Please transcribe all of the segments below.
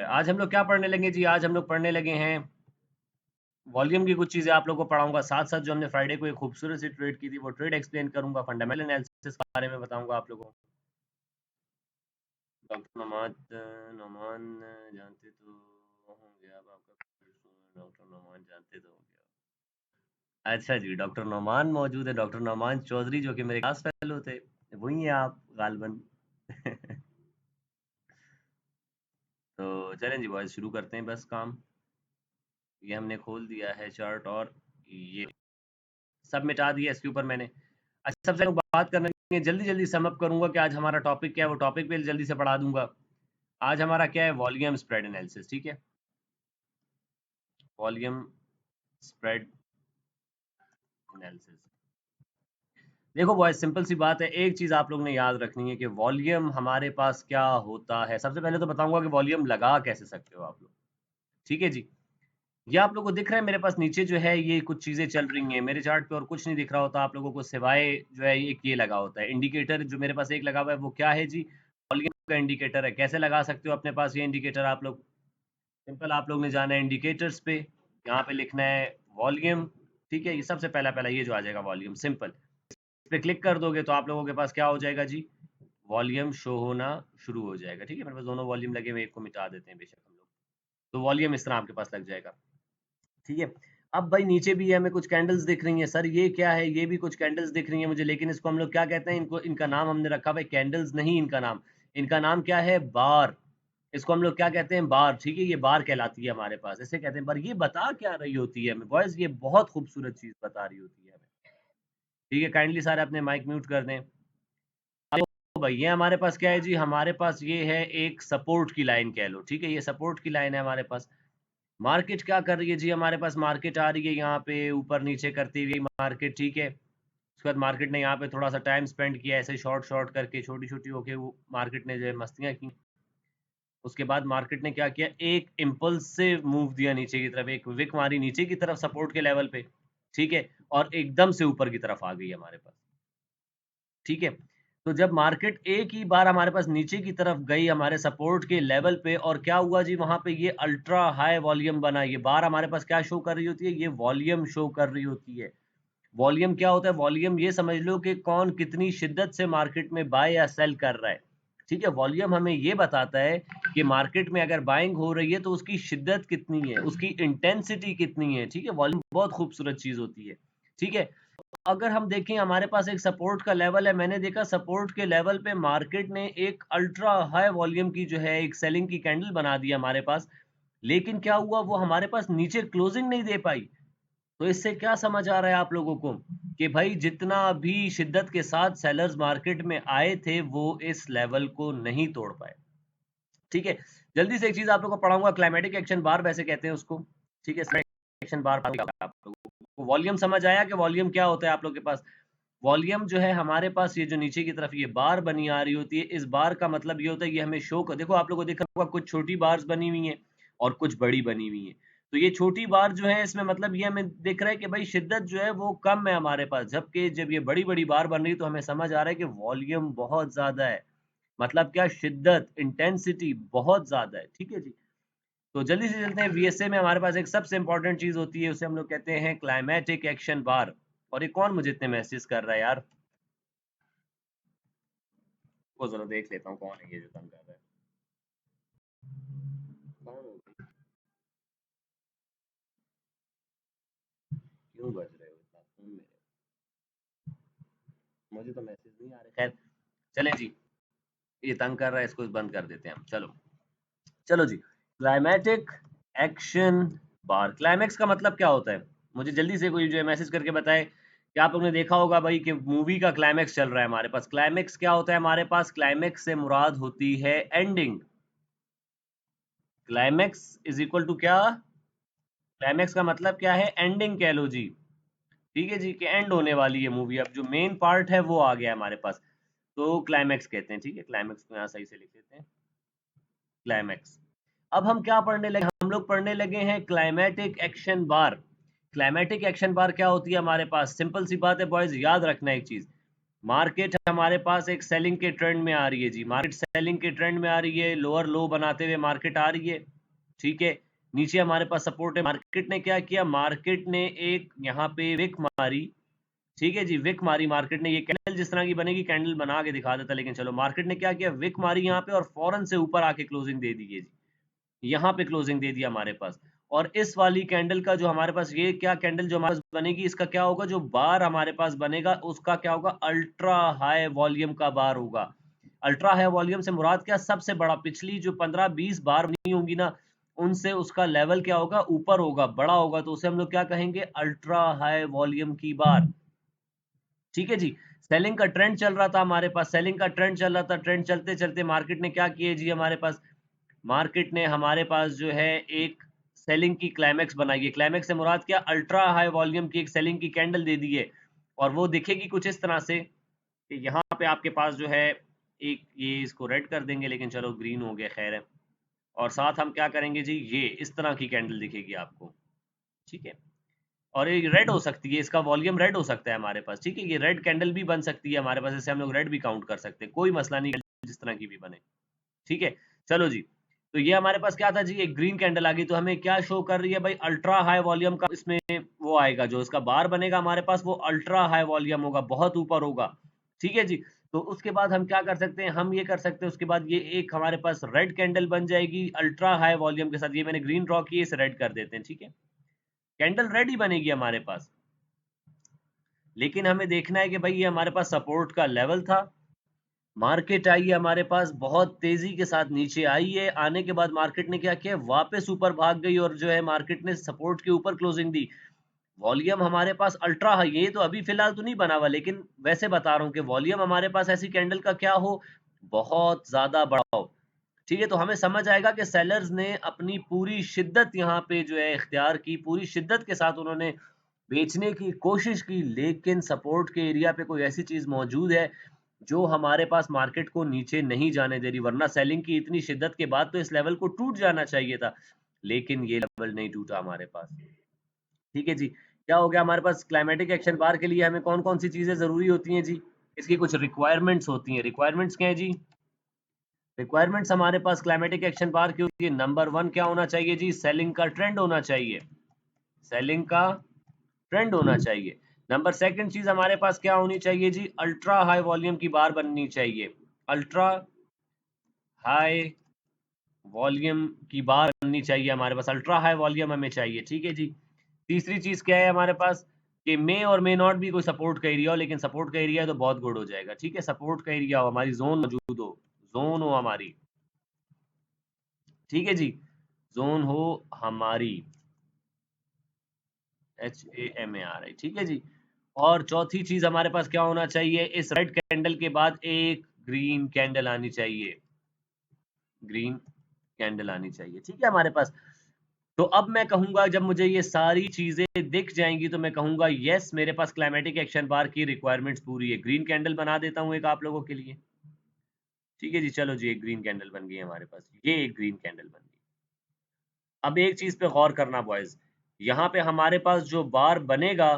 आज हम लोग क्या पढ़ने लगे जी? आज हम लोग पढ़ने लगे हैं वॉल्यूम की कुछ चीज़ें आप लोगों को पढ़ाऊँगा, साथ-साथ जो हमने फ्राइडे को एक खूबसूरत सी ट्रेड की थी, वो ट्रेड एक्सप्लेन करूँगा, फंडामेंटल एनालिसिस के बारे में बताऊँगा आप लोगों को। डॉक्टर नोमान जानते तो होंगे आप, आपका डॉक्टर नोमान जानते तो होंगे आप। अच्छा जी, डॉक्टर नोमान मौजूद है, डॉक्टर नोमान चौधरी जो कि मेरे क्लास फेलो थे, वही हैं आप गालिबन। तो चलें जी बॉयज़ शुरू करते हैं बस काम। ये हमने खोल दिया है चार्ट और ये सब मिटा दिया इसके ऊपर मैंने। अच्छा सबसे बात करने लगे, जल्दी-जल्दी सम अप करूँगा कि आज हमारा टॉपिक क्या है, वो टॉपिक भी जल्दी से पढ़ा दूँगा। आज हमारा क्या है? वॉल्यूम स्प्रेड एनालिसिस, ठीक है? Volume spread analysis. देखो बॉयज़ सिंपल सी बात है, एक चीज़ आप लोग ने याद रखनी है कि वॉल्यूम हमारे पास क्या होता है। सबसे पहले तो बताऊँगा कि वॉल्यूम लगा कैसे सकते हो आप लोग, ठीक है जी? ये आप लोगों को दिख रहा है मेरे पास नीचे जो है ये कुछ चीज़ें चल रही हैं। मेरे चार्ट पे और कुछ नहीं दिख रहा होता आप लोगों को सिवाय जो है एक ये लगा होता है। इंडिकेटर जो मेरे पास एक लगा हुआ है वो क्या है जी? वॉल्यूम का इंडिकेटर है। कैसे लगा सकते हो अपने पास ये इंडिकेटर आप लोग? सिंपल आप लोग ने जाना है इंडिकेटर्स पे, यहाँ पे लिखना है वॉल्यूम, ठीक है? ये सबसे पहला ये जो आ जाएगा वॉल्यूम सिंपल। इस पे क्लिक कर दोगे तो आप लोगों के पास क्या हो जाएगा जी? वॉल्यूम शो होना शुरू हो जाएगा, ठीक है? मेरे पास दोनों वॉल्यूम लगे हुए, एक को मिटा देते हैं बेशक हम लोग। तो वॉल्यूम इस तरह आपके पास लग जाएगा। ठीक है। अब भाई नीचे भी हमें कुछ कैंडल्स दिख रही हैं, सर ये क्या है? ये भी कुछ कैंडल्स दिख रही हैं मुझे, लेकिन इसको हम लोग क्या कहते हैं? इनको इनका नाम हमने रखा हुआ है कैंडल्स नहीं, इनका नाम क्या है? बार। इसको हम लोग क्या कहते हैं? बार, ठीक है? ये बार कहलाती है हमारे पास, ऐसे कहते हैं। पर ये बता क्या रही होती है हमें? बॉयज़ ये बहुत खूबसूरत चीज़ बता रही होती है हमें। ठीक है, काइंडली सारे अपने माइक म्यूट कर दें। तो भाई ये हमारे पास क्या है जी? हमारे पास ये है एक सपोर्ट की लाइन कह लो, ठीक है? ये सपोर्ट की लाइन है हमारे पास। मार्केट क्या कर रही है जी? हमारे पास मार्केट आ रही है यहाँ पे ऊपर-नीचे करती हुई मार्केट, ठीक है? उसके बाद मार्केट ने यहाँ पे थोड़ा-सा टाइम स्पेंड किया ऐसे शॉर्ट-शॉर्ट करके, छोटी-छोटी होके वो मार्केट ने जो है मस्तियाँ की। उसके बाद मार्केट ने क्या किया? एक इम्पल्सिव मूव दिया नीचे की तरफ, एक विक मारी नीचे की तरफ सपोर्ट के लेवल पे, ठीक है? और एकदम से ऊपर की तरफ आ गई हमारे पास, ठीक है? तो जब मार्केट एक ही बार हमारे पास नीचे की तरफ गई हमारे सपोर्ट के लेवल पे और क्या हुआ जी वहाँ पे ये अल्ट्रा हाई वॉल्यूम बना। ये बार हमारे पास क्या शो कर रही होती है? ये वॉल्यूम शो कर रही होती है। वॉल्यूम क्या होता है? वॉल्यूम ये समझ लो कि कौन कितनी शिद्दत से मार्केट में बाय या सेल कर रहा है। ठीक है? वॉल्यूम हमें ये बताता है कि मार्केट में अगर बाइंग हो रही है तो उसकी शिद्दत कितनी है, उसकी इंटेंसिटी कितनी है। ठीक है? वॉल्यूम बहुत खूबसूरत चीज़ होती है। ठीक है? अगर हम देखें हमारे पास एक सपोर्ट का लेवल है, मैंने देखा सपोर्ट के लेवल पे मार्केट ने एक अल्ट्रा हाई वॉल्यूम की जो है एक सेलिंग की कैंडल बना दी हमारे पास। लेकिन क्या हुआ वो हमारे पास नीचे क्लोजिंग नहीं दे पाई। तो इससे क्या समझ आ रहा है आप लोगों को कि भाई जितना भी शिद्दत के साथ सेलर्स मार्केट में आए थे वो इस लेवल को नहीं तोड़ पाए। ठीक है, जल्दी से एक चीज आप लोगों को पढ़ाऊंगा, क्लाइमेटिक एक्शन बार वैसे कहते हैं उसको। ठीक है, एक्शन बार आप लोगों को वॉल्यूम समझ आया कि वॉल्यूम क्या होता है आप लोग के पास? वॉल्यूम जो है हमारे पास ये जो नीचे की तरफ ये बार बनी आ रही होती है, इस बार का मतलब ये होता है ये हमें शो कर, देखो आप लोगों को दिख रहा होगा कुछ छोटी बार्स बनी हुई हैं और कुछ बड़ी बनी हुई हैं। तो ये छोटी बार जो है इसमें मतलब ये हमें दिख रहा है कि भाई शिद्दत जो है वो कम है हमारे पास, जबकि जब ये बड़ी-बड़ी बार बन रही है तो हमें समझ आ रहा है कि वॉल्यूम बहुत ज़्यादा है। मतलब क्या? शिद्दत, इंटेंसिटी बहुत ज़्यादा है। ठीक है जी? तो जल्दी से चलते हैं वीएसए में हमारे पास एक सबसे इंपॉर्टेंट चीज़ होती है, उसे हम लोग कहते हैं क्लाइमेटिक एक्शन बार। और ये कौन मुझे इतने मैसेज कर रहा है यार? वो ज़रा देख लेता हूँ कौन है ये जो तंग कर रहा है। कौन होगा? क्यों बज रहे हो इतना फ़ोन मेरे? मुझे तो मैसेज नहीं आ रहे। खैर, चलें जी, ये तंग कर रहा है इसको बंद कर देते हैं हम। चलो, चलो जी। क्लाइमेटिक एक्शन बार, क्लाइमेक्स का मतलब क्या होता है? मुझे जल्दी से कोई जो है मैसेज करके बताए कि आप लोगों ने देखा होगा भाई कि मूवी का क्लाइमेक्स चल रहा है हमारे पास। क्लाइमेक्स क्या होता है हमारे पास? क्लाइमेक्स से मुराद होती है ending. Climax is equal to क्या? क्लाइमेक्स का मतलब क्या है? एंडिंग कह लो जी। ठीक है जी, कि एंड होने वाली है मूवी, अब जो मेन पार्ट है वो आ गया हमारे पास, तो क्लाइमेक्स कहते हैं। ठीक है, क्लाइमेक्स को यहाँ सही से लिख देते हैं, क्लाइमेक्स। अब हम क्या पढ़ने लगे? हम लोग पढ़ने लगे हैं क्लाइमेटिक एक्शन बार। क्लाइमेटिक एक्शन बार क्या होती है हमारे पास? सिंपल सी बात है बॉयज, याद रखना एक चीज, मार्केट हमारे पास एक सेलिंग के ट्रेंड में आ रही है जी, मार्केट सेलिंग के ट्रेंड में आ रही है, लोअर लो बनाते हुए मार्केट आ रही है। ठीक है, नीचे हमारे पास सपोर्ट है। मार्केट ने क्या किया, मार्केट ने एक यहाँ पे विक मारी, ठीक है जी, विक मारी मार्केट ने। ये कैंडल जिस तरह की बनेगी कैंडल बना के दिखा देता, लेकिन चलो मार्केट ने क्या किया, विक मारी यहाँ पे और फौरन से ऊपर आके क्लोजिंग दे दी है जी, यहाँ पे क्लोजिंग दे दिया हमारे पास। और इस वाली कैंडल का जो हमारे पास ये क्या कैंडल जो हमारे पास बनेगी, इसका क्या होगा, जो बार हमारे पास बनेगा उसका क्या होगा, अल्ट्रा हाई वॉल्यूम का बार होगा। अल्ट्रा हाई वॉल्यूम से मुराद क्या, सबसे बड़ा, पिछली जो 15-20 बार बनी होंगी ना उनसे उसका लेवल क्या होगा, ऊपर होगा, बड़ा होगा, तो उसे हम लोग क्या कहेंगे, अल्ट्रा हाई वॉल्यूम की बार। ठीक है जी, सेलिंग का ट्रेंड चल रहा था हमारे पास, सेलिंग का ट्रेंड चल रहा था, ट्रेंड चलते चलते मार्केट ने क्या किया जी, हमारे पास मार्केट ने हमारे पास जो है एक सेलिंग की क्लाइमेक्स बनाई है। क्लाइमेक्स से मुराद क्या, अल्ट्रा हाई वॉल्यूम की एक सेलिंग की कैंडल दे दी है, और वो दिखेगी कुछ इस तरह से कि यहाँ पे आपके पास जो है एक, ये इसको रेड कर देंगे, लेकिन चलो ग्रीन हो गया, खैर है। और साथ हम क्या करेंगे जी, ये इस तरह की कैंडल दिखेगी आपको, ठीक है। और ये रेड हो सकती है, इसका वॉल्यूम रेड हो सकता है हमारे पास, ठीक है, ये रेड कैंडल भी बन सकती है हमारे पास, जैसे हम लोग रेड भी काउंट कर सकते हैं, कोई मसला नहीं, जिस तरह की भी बने, ठीक है। चलो जी, तो ये हमारे पास क्या था जी, एक ग्रीन कैंडल आ गई, तो हमें क्या शो कर रही है भाई, अल्ट्रा हाई वॉल्यूम का इसमें वो आएगा, जो इसका बार बनेगा हमारे पास वो अल्ट्रा हाई वॉल्यूम होगा, बहुत ऊपर होगा, ठीक है जी। तो उसके बाद हम क्या कर सकते हैं, हम ये कर सकते हैं, उसके बाद ये एक हमारे पास रेड कैंडल बन जाएगी अल्ट्रा हाई वॉल्यूम के साथ, ये मैंने ग्रीन ड्रॉ की है, इसे रेड कर देते हैं, ठीक है, कैंडल रेड ही बनेगी हमारे पास। लेकिन हमें देखना है कि भाई ये हमारे पास सपोर्ट का लेवल था, मार्केट आई है हमारे पास, बहुत तेजी के साथ नीचे आई है, आने के बाद मार्केट ने क्या किया, वापस ऊपर भाग गई और जो है मार्केट ने सपोर्ट के ऊपर क्लोजिंग दी। वॉल्यूम हमारे पास अल्ट्रा हाई, ये तो अभी फिलहाल तो नहीं बना हुआ, लेकिन वैसे बता रहा हूँ कि वॉल्यूम हमारे पास ऐसी कैंडल का क्या हो, बहुत ज्यादा बड़ा हो, ठीक है। तो हमें समझ आएगा कि सेलर्स ने अपनी पूरी शिद्दत यहाँ पे जो है इख्तियार की, पूरी शिद्दत के साथ उन्होंने बेचने की कोशिश की, लेकिन सपोर्ट के एरिया पे कोई ऐसी चीज मौजूद है जो हमारे पास मार्केट को नीचे नहीं जाने दे रही, वरना सेलिंग की इतनी शिद्दत के बाद तो इस लेवल को टूट जाना चाहिए था, लेकिन ये लेवल नहीं टूटा हमारे पास, ठीक है जी। क्या हो गया हमारे पास, क्लाइमेटिक एक्शन बार के लिए हमें कौन कौन सी चीजें जरूरी होती हैं जी, इसकी कुछ रिक्वायरमेंट्स होती हैं। रिक्वायरमेंट्स क्या है जी, रिक्वायरमेंट्स हमारे पास क्लाइमेटिक एक्शन बार की होती है, नंबर 1 क्या होना चाहिए जी, सेलिंग का ट्रेंड होना चाहिए, सेलिंग का ट्रेंड होना चाहिए। नंबर सेकंड चीज हमारे पास क्या होनी चाहिए जी, अल्ट्रा हाई वॉल्यूम की बार बननी चाहिए, अल्ट्रा हाई वॉल्यूम की बार बननी चाहिए हमारे पास, अल्ट्रा हाई वॉल्यूम हमें चाहिए, ठीक है जी। तीसरी चीज क्या है हमारे पास, कि मे और मे नॉट भी कोई सपोर्ट का एरिया हो, लेकिन सपोर्ट का एरिया है तो बहुत गुड हो जाएगा, ठीक है, सपोर्ट का एरिया हो, हमारी जोन मौजूद हो, जोन हो हमारी, ठीक है जी, जोन हो हमारी, HAMARI, ठीक है जी। और चौथी चीज हमारे पास क्या होना चाहिए, इस रेड कैंडल के बाद एक ग्रीन कैंडल आनी चाहिए, ग्रीन कैंडल आनी चाहिए, ठीक है हमारे पास। तो अब मैं कहूंगा, जब मुझे ये सारी चीजें दिख जाएंगी तो मैं कहूंगा यस, मेरे पास क्लाइमेटिक एक्शन बार की रिक्वायरमेंट्स पूरी है। ग्रीन कैंडल बना देता हूं एक आप लोगों के लिए, ठीक है जी, चलो जी, एक ग्रीन कैंडल बन गई हमारे पास, ये एक ग्रीन कैंडल बन गई। अब एक चीज पे गौर करना बॉयज, यहाँ पे हमारे पास जो बार बनेगा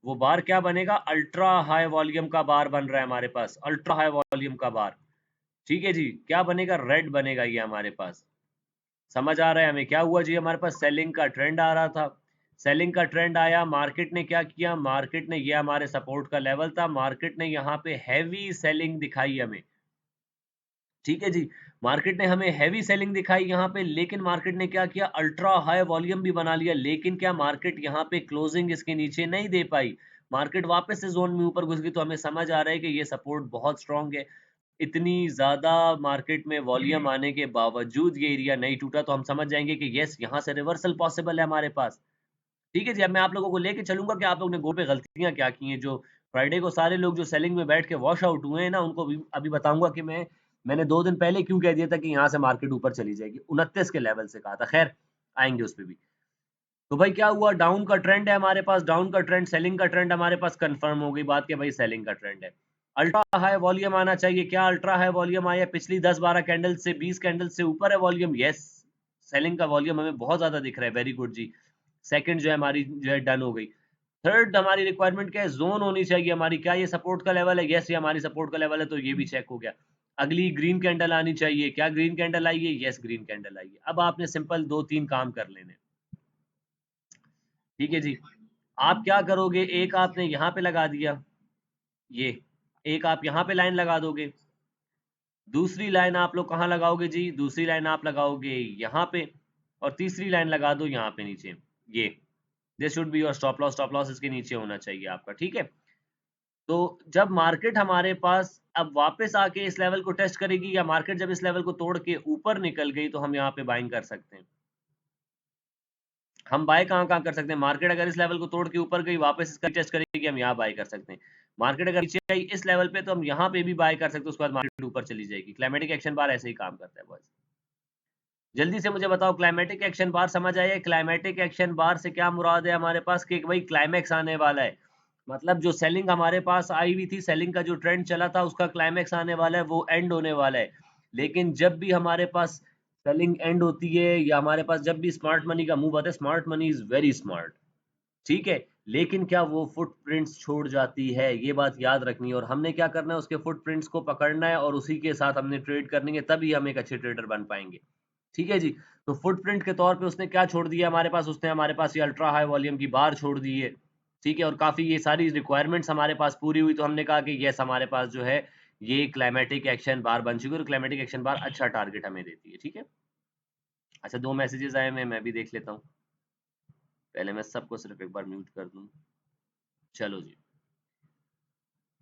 वो बार क्या बनेगा, अल्ट्रा हाई वॉल्यूम का बार बन रहा है हमारे पास, अल्ट्रा हाई वॉल्यूम का बार, ठीक है जी। क्या बनेगा, रेड बनेगा ये हमारे पास, समझ आ रहा है हमें क्या हुआ जी, हमारे पास सेलिंग का ट्रेंड आ रहा था, सेलिंग का ट्रेंड आया, मार्केट ने क्या किया, मार्केट ने, ये हमारे सपोर्ट का लेवल था, मार्केट ने यहाँ पे हैवी सेलिंग दिखाई हमें, ठीक है जी। मार्केट ने हमें हैवी सेलिंग दिखाई यहाँ पे, लेकिन मार्केट ने क्या किया, अल्ट्रा हाई वॉल्यूम भी बना लिया, लेकिन क्या मार्केट यहाँ पे क्लोजिंग इसके नीचे नहीं दे पाई, मार्केट वापस से जोन में ऊपर घुस गई। तो हमें समझ आ रहा है कि ये सपोर्ट बहुत स्ट्रांग है, इतनी ज्यादा मार्केट में वॉल्यूम आने के बावजूद ये एरिया नहीं टूटा, तो हम समझ जाएंगे कि यस, यहाँ से रिवर्सल पॉसिबल है हमारे पास, ठीक है जी। अब मैं आप लोगों को लेके चलूंगा कि आप लोग ने गो पे गलतियां क्या की हैं, जो फ्राइडे को सारे लोग जो सेलिंग में बैठ के वॉश आउट हुए हैं ना, उनको भी अभी बताऊंगा कि मैंने 2 दिन पहले क्यों कह दिया था कि यहाँ से मार्केट ऊपर चली जाएगी, 29 के लेवल से कहा था, खैर आएंगे उस पर भी। तो भाई क्या हुआ, डाउन का ट्रेंड है हमारे पास, डाउन का ट्रेंड, सेलिंग का ट्रेंड हमारे पास कंफर्म हो गई बात कि भाई सेलिंग का ट्रेंड है। अल्ट्रा हाई वॉल्यूम आना चाहिए, क्या अल्ट्रा हाई वॉल्यूम आया, पिछली 10-12 कैंडल से, 20 कैंडल से ऊपर है वॉल्यूम, यस, सेलिंग का वॉल्यूम हमें बहुत ज्यादा दिख रहा है, वेरी गुड जी। सेकंड जो है हमारी जो है डन हो गई। थर्ड हमारी रिक्वायरमेंट क्या है, जोन होनी चाहिए हमारी, क्या ये सपोर्ट का लेवल है, यस ये हमारी सपोर्ट का लेवल है, तो ये भी चेक हो गया। अगली ग्रीन कैंडल आनी चाहिए, क्या ग्रीन कैंडल आई है? यस ग्रीन कैंडल आई है। अब आपने सिंपल 2-3 काम कर लेने, ठीक है जी। आप क्या करोगे, एक आपने यहाँ पे लगा दिया, ये एक आप यहाँ पे लाइन लगा दोगे, दूसरी लाइन आप लोग कहाँ लगाओगे जी? दूसरी लाइन आप लगाओगे यहाँ पे, और तीसरी लाइन लगा दो यहाँ पे नीचे, ये this should be your stop loss. Stop loss इसके नीचे होना चाहिए आपका, ठीक है। तो जब मार्केट हमारे पास अब वापस आके इस लेवल को टेस्ट करेगी, या मार्केट जब इस लेवल को तोड़ के ऊपर निकल गई, तो हम यहाँ पे बाइंग कर सकते हैं। हम बाय कहाँ-कहाँ कर सकते हैं? मार्केट अगर इस लेवल को तोड़ के ऊपर गई, वापस इसका टेस्ट करेगी, हम यहाँ बाय कर सकते हैं। मार्केट अगर नीचे आई इस लेवल पे, तो हम यहाँ पे भी बाय कर सकते हैं, उसके बाद मार्केट ऊपर चली जाएगी। क्लाइमेटिक एक्शन बार ऐसे ही काम करता है बॉयज़। जल्दी से मुझे बताओ, क्लाइमेटिक एक्शन बार समझ आई है? क्लाइमेटिक एक्शन बार से क्या मुराद है हमारे पास, कि भाई क्लाइमैक्स आने वाला है। मतलब जो सेलिंग हमारे पास आई हुई थी, सेलिंग का जो ट्रेंड चला था, उसका क्लाइमैक्स आने वाला है, वो एंड होने वाला है। लेकिन जब भी हमारे पास सेलिंग एंड होती है, या हमारे पास जब भी स्मार्ट मनी का मूव आता है, smart money is very smart, ठीक है? लेकिन क्या वो फुटप्रिंट्स छोड़ जाती है? ये बात याद रखनी है, और हमने क्या करना है, उसके फुटप्रिंट्स को पकड़ना है, और उसी के साथ हमने ट्रेड करनी है, तभी हम एक अच्छे ट्रेडर बन पाएँगे। ठीक है जी। तो फुटप्रिंट के तौर पे उसने क्या छोड़ दिया हमारे पास, उसने हमारे पास ये अल्ट्रा हाई वॉल्यूम की बार छोड़ दी है, ठीक है? और काफ़ी ये सारी रिक्वायरमेंट्स हमारे पास पूरी हुई, तो हमने कहा कि येस हमारे पास जो है ये क्लाइमेटिक एक्शन बार बन चुकी है, और क्लाइमेटिक एक्शन बार अच्छा टारगेट हमें देती है, ठीक है? अच्छा 2 मैसेजेस आए हुए हैं, मैं भी देख लेता हूँ। पहले मैं सबको सिर्फ एक बार म्यूट कर दूँ। चलो जी।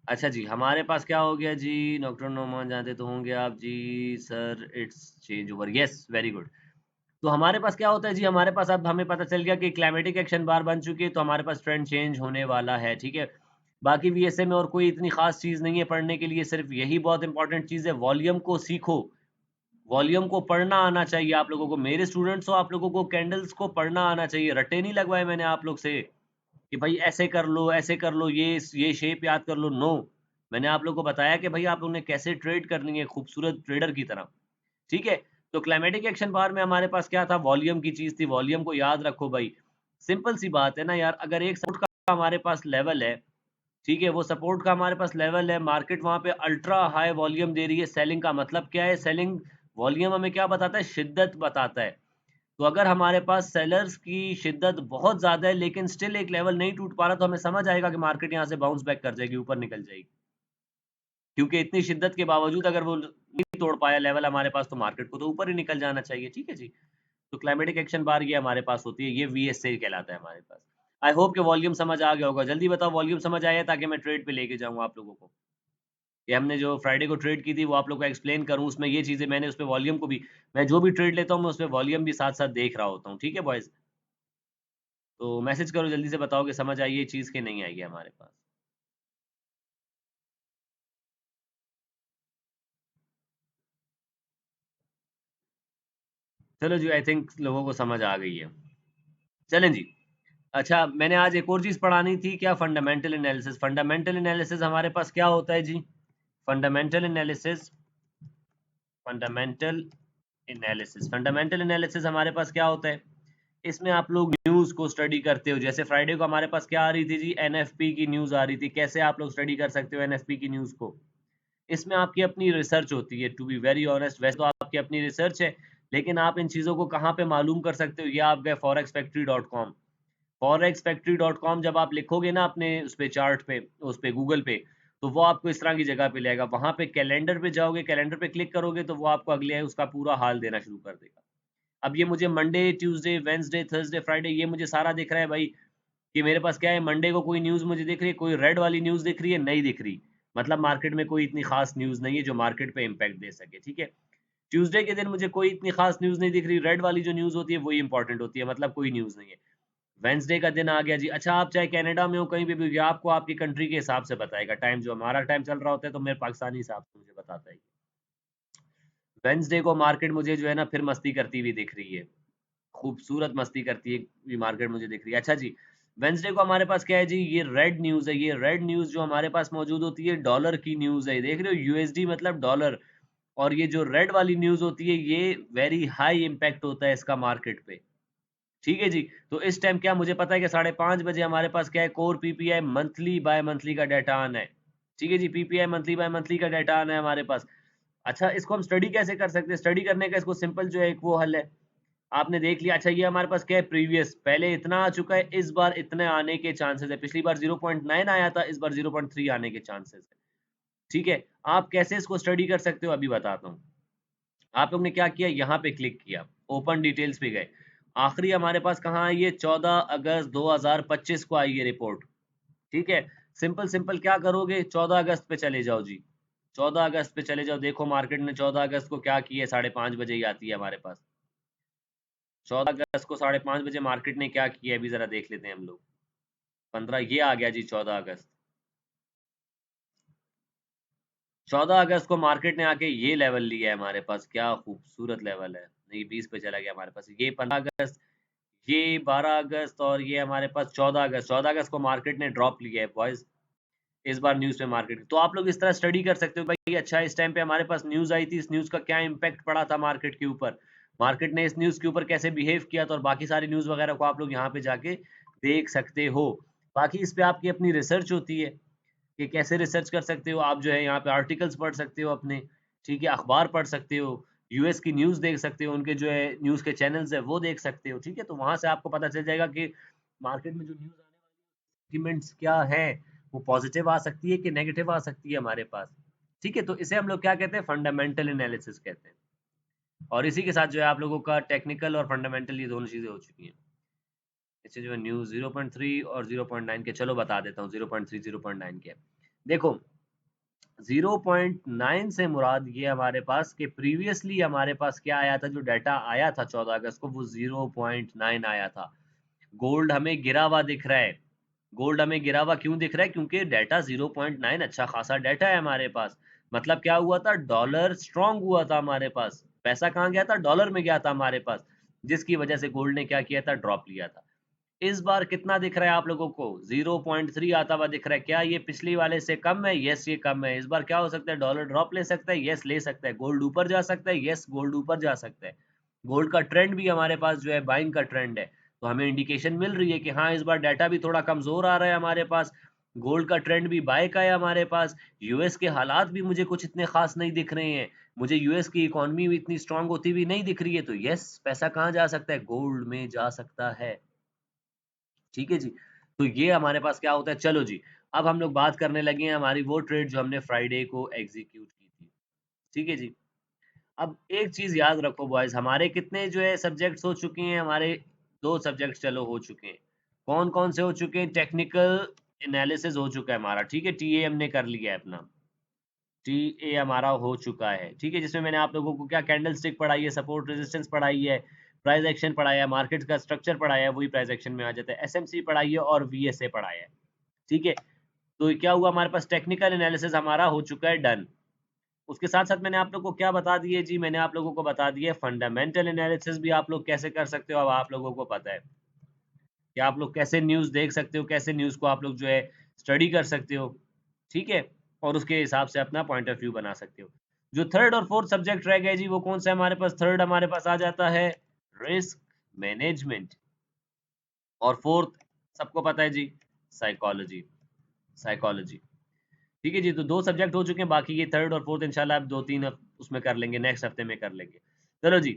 अच्छा जी, हमारे पास क्या हो गया जी, डॉक्टर नोमान जानते तो होंगे आप जी, sir it's change over, yes very good. तो हमारे पास क्या होता है जी, हमारे पास अब हमें पता चल गया कि क्लाइमेटिक एक्शन बार बन चुकी है, तो हमारे पास ट्रेंड चेंज होने वाला है, ठीक है। बाकी वीएसए में और कोई इतनी खास चीज़ नहीं है पढ़ने के लिए, सिर्फ यही बहुत इंपॉर्टेंट चीज़ है, वॉल्यूम को सीखो, वॉल्यूम को पढ़ना आना चाहिए आप लोगों को। मेरे स्टूडेंट्स हो, आप लोगों को कैंडल्स को पढ़ना आना चाहिए, रट्टे नहीं लगवाए मैंने आप लोग से कि भाई ऐसे कर लो, ये शेप याद कर लो, नो। मैंने आप लोगों को बताया कि भाई आप लोगों ने कैसे ट्रेड करनी है खूबसूरत ट्रेडर की तरह। ठीक है? तो क्लाइमेटिक एक्शन बार में हमारे पास क्या था? वॉल्यूम की चीज़ थी, वॉल्यूम को याद रखो भाई। सिंपल सी बात है ना यार, अगर एक सपोर्ट का हमारे पास लेवल है, ठीक है? वो सपोर्ट का हमारे पास लेवल है, मार्केट वहाँ पे अल्ट्रा हाई वॉल्यूम दे रही है, सेलिंग का मतलब क्या है? सेलिंग वॉल्यूम हमें क्या बताता है? शिद्दत बताता है। तो अगर हमारे पास सेलर्स की शिद्दत बहुत ज़्यादा है, लेकिन स्टिल एक लेवल नहीं टूट पा रहा, तो हमें समझ आएगा कि मार्केट यहाँ से बाउंस बैक कर जाएगी, ऊपर निकल जाएगी। क्योंकि इतनी शिद्दत के बावजूद अगर वो नहीं तोड़ पाया लेवल हमारे पास, तो मार्केट को तो ऊपर ही निकल जाना चाहिए, ठीक है जी। तो क्लाइमेटिक एक्शन बार ये हमारे पास होती है, ये वीएसए कहलाता है हमारे पास। आई होप कि वॉल्यूम समझ आ गया होगा। जल्दी बताओ वॉल्यूम समझ आया है, ताकि मैं ट्रेड पे लेके जाऊँ आप लोगों को। कि हमने जो फ्राइडे को ट्रेड की थी, वो आप लोग को एक्सप्लेन करूँ, उसमें ये चीज़ें मैंने उसपे वॉल्यूम को भी, मैं जो भी ट्रेड लेता हूँ, मैं उसपे वॉल्यूम भी साथ-साथ देख रहा होता हूँ, ठीक है बॉयज़? तो मैसेज करो, जल्दी से बताओ कि समझ आई ये चीज़ कि नहीं आई है हमारे पास। चलो जी, आई थिंक लोगों को समझ आ गई है। चलें जी। अच्छा, मैंने आज एक और चीज़ पढ़ानी थी, क्या? Fundamental analysis. फंडामेंटल एनालिसिस हमारे पास क्या होता है जी? Fundamental analysis, fundamental fundamental analysis हमारे पास क्या होता है? इसमें आप लोग न्यूज़ को स्टडी करते हो। जैसे फ्राइडे को हमारे पास क्या आ रही थी जी? एनएफपी की न्यूज़ आ रही थी। कैसे आप लोग स्टडी कर सकते हो एनएफपी की न्यूज़ को? इसमें आपकी अपनी रिसर्च होती है, टू बी वेरी ऑनेस्ट। वैसे तो आपकी अपनी रिसर्च है, लेकिन आप इन चीज़ों को कहाँ पे मालूम कर सकते हो? ये आप गए forexfactory.com। forexfactory.com जब आप लिखोगे ना अपने उस पे चार्ट पे, उस पे गूगल पे, तो वो आपको इस तरह की जगह पे ले आएगा। वहाँ पे कैलेंडर पे जाओगे, कैलेंडर पे क्लिक करोगे, तो वो आपको अगले उसका पूरा हाल देना शुरू कर देगा। अब ये मुझे Monday, Tuesday, Wednesday, Thursday, Friday ये मुझे सारा दिख रहा है भाई, कि मेरे पास क्या है, मंडे को कोई न्यूज़ मुझे दिख रही है, कोई रेड वाली न्यूज़ दिख रही है, नहीं दिख रही। मतलब मार्केट में कोई इतनी खास न्यूज़ नहीं है जो मार्केट पे इम्पैक्ट दे सके, ठीक है? ट्यूसडे के दिन मुझे कोई इतनी खास न्यूज़ नहीं दिख रही, रेड वाली जो न्यूज़ होती है वही इम्पोर्टेंट होती है, मतलब कोई न्यूज़ नहीं है। वेडनेसडे का दिन आ गया जी, अच्छा आप चाहे कनाडा में हो, कहीं पे भी हो, ये आपको आपकी कंट्री के हिसाब से बताएगा, टाइम जो हमारा टाइम चल रहा होता है, तो मेरे पाकिस्तानी हिसाब से मुझे बताता है। वेडनेसडे को मार्केट मुझे जो है ना फिर मस्ती करती हुई दिख रही है। खूबसूरत मस्ती करती है ये मार्केट मुझे दिख रही है। अच्छा जी, वेडनेसडे को हमारे पास क्या है जी? ये रेड न्यूज़ है। ये रेड न्यूज़ जो हमारे पास मौजूद होती है, डॉलर की न्यूज़ है। देख रहे हो, यूएसडी मतलब डॉलर, और ये जो रेड वाली न्यूज़ होती है, ये वेरी हाई इम्पैक्ट होता है इसका मार्केट पे। ठीक है जी। तो इस टाइम क्या मुझे पता है कि 5:30 बजे हमारे पास क्या है? Core PPI monthly by monthly का डाटा आना है। ठीक है जी, पीपीआई मंथली बाय मंथली का डाटा आना है हमारे पास। अच्छा, इसको हम स्टडी कैसे कर सकते हैं? स्टडी करने का इसको सिंपल जो है एक वो हल है, आपने देख लिया। अच्छा, ये हमारे पास क्या है, प्रीवियस, पहले इतना आ चुका है, इस बार इतने आने के चांसेस है। पिछली बार 0.9 आया था, इस बार 0.3 आने के चांसेस है। ठीक है, आप कैसे इसको स्टडी कर सकते हो अभी बताता हूँ। आप लोग ने क्या किया, यहाँ पे क्लिक किया, ओपन डिटेल्स पे गए, आखिरी हमारे पास कहाँ आई है, 14 अगस्त 2025 को आई है रिपोर्ट। ठीक है, सिंपल सिंपल क्या करोगे, 14 अगस्त पे चले जाओ जी, 14 अगस्त पे चले जाओ। देखो मार्केट ने 14 अगस्त को क्या किया है, 5:30 बजे ही आती है हमारे पास। 14 अगस्त को 5:30 बजे मार्केट ने क्या किया है, अभी जरा देख लेते हैं हम लोग। 15 ये आ गया जी, 14 अगस्त। 14 अगस्त को मार्केट ने आके ये लेवल लिया है हमारे पास, क्या खूबसूरत लेवल है। नहीं, 20 पे चला गया हमारे पास। ये 15 अगस्त, ये 12 अगस्त, और ये हमारे पास 14 अगस्त। 14 अगस्त को मार्केट ने ड्रॉप लिया है बॉयज, इस बार न्यूज़ पे मार्केट। तो आप लोग इस तरह स्टडी कर सकते हो भाई, अच्छा इस टाइम पे हमारे पास न्यूज़ आई थी, इस न्यूज़ का क्या इम्पैक्ट पड़ा था मार्केट के ऊपर, मार्केट ने इस न्यूज़ के ऊपर कैसे बिहेव किया था, और बाकी सारी न्यूज़ वगैरह को आप लोग यहाँ पे जाके देख सकते हो। बाकी इस पे आपकी अपनी रिसर्च होती है कि कैसे रिसर्च कर सकते हो। आप जो है यहाँ पे आर्टिकल्स पढ़ सकते हो अपने, ठीक है, अखबार पढ़ सकते हो, यूएस की न्यूज़ देख सकते हो, उनके जो है न्यूज़ के चैनल्स है वो देख सकते हो। ठीक है, तो वहाँ से आपको पता चल जाएगा कि मार्केट में जो न्यूज़ आने वाली सेंटिमेंट्स क्या है, वो पॉजिटिव आ सकती है कि नेगेटिव आ सकती है हमारे पास। ठीक है, तो इसे हम लोग क्या कहते हैं, फंडामेंटल एनालिसिस कहते हैं। और इसी के साथ जो है आप लोगों का टेक्निकल और फंडामेंटल, ये दोनों चीज़ें हो चुकी हैं। इससे जो है न्यूज़ 0.3 और 0.9 के, चलो बता देता हूँ 0.3 0.9 के। देखो 0.9 से मुराद ये हमारे पास कि प्रीवियसली हमारे पास क्या आया था, जो डाटा आया था 14 अगस्त को, वो 0.9 आया था। गोल्ड हमें गिरा हुआ दिख रहा है। गोल्ड हमें गिरा हुआ क्यों दिख रहा है, क्योंकि डाटा 0.9 अच्छा खासा डाटा है हमारे पास। मतलब क्या हुआ था, डॉलर स्ट्रांग हुआ था हमारे पास, पैसा कहाँ गया था, डॉलर में गया था हमारे पास, जिसकी वजह से गोल्ड ने क्या किया था, ड्रॉप लिया था। इस बार कितना दिख रहा है आप लोगों को, 0.3 आता हुआ दिख रहा है। क्या ये पिछली वाले से कम है? यस, ये कम है। इस बार क्या हो सकता है, डॉलर ड्रॉप ले सकता है? यस, ले सकता है। गोल्ड ऊपर जा सकता है? यस, गोल्ड ऊपर जा सकता है। गोल्ड का ट्रेंड भी हमारे पास जो है बाइंग का ट्रेंड है, तो हमें इंडिकेशन मिल रही है कि हाँ, इस बार डाटा भी थोड़ा कमजोर आ रहा है हमारे पास, गोल्ड का ट्रेंड भी बाय का है हमारे पास। यूएस के हालात भी मुझे कुछ इतने खास नहीं दिख रहे हैं, मुझे यूएस की इकोनॉमी भी इतनी स्ट्रांग होती हुई नहीं दिख रही है, तो यस, पैसा कहाँ जा सकता है, गोल्ड में जा सकता है। ठीक है जी, तो ये हमारे पास क्या होता है। चलो जी, अब हम लोग बात करने लगे हैं हमारी वो ट्रेड जो हमने फ्राइडे को एग्जीक्यूट की थी। ठीक है जी, अब एक चीज याद रखो बॉयज, हमारे कितने जो है सब्जेक्ट्स हो चुके हैं, हमारे दो सब्जेक्ट चलो हो चुके हैं। कौन कौन से हो चुके हैं, टेक्निकल एनालिसिस हो चुका है हमारा, ठीक है, टीए हमने कर लिया है अपना, टीए हमारा हो चुका है। ठीक है, जिसमें मैंने आप लोगों को क्या, कैंडल स्टिक पढ़ाई है, सपोर्ट रेजिस्टेंस पढ़ाई है, प्राइस एक्शन पढ़ाया है, मार्केट का स्ट्रक्चर पढ़ाया है, वही प्राइस एक्शन में आ जाता है, एसएमसी पढ़ाई है, और वीएसए पढ़ाया है। ठीक है, तो क्या हुआ, हमारे पास टेक्निकल एनालिसिस हमारा हो चुका है डन। उसके साथ साथ मैंने आप लोगों को क्या बता दिए जी, मैंने आप लोगों को बता दिया फंडामेंटल एनालिसिस भी आप लोग कैसे कर सकते हो, अब आप लोगों को पता है कि आप लोग कैसे न्यूज़ देख सकते हो, कैसे न्यूज़ को आप लोग जो है स्टडी कर सकते हो। ठीक है, और उसके हिसाब से अपना पॉइंट ऑफ व्यू बना सकते हो। जो थर्ड और फोर्थ सब्जेक्ट रह गए जी, वो कौन सा है हमारे पास, थर्ड हमारे पास आ जाता है रिस्क मैनेजमेंट, और फोर्थ सबको पता है जी, साइकोलॉजी। साइकोलॉजी, ठीक है जी, तो दो सब्जेक्ट हो चुके हैं, बाकी ये थर्ड और फोर्थ इंशाल्लाह अब 2-3 उसमें कर लेंगे, नेक्स्ट हफ्ते में कर लेंगे। चलो जी,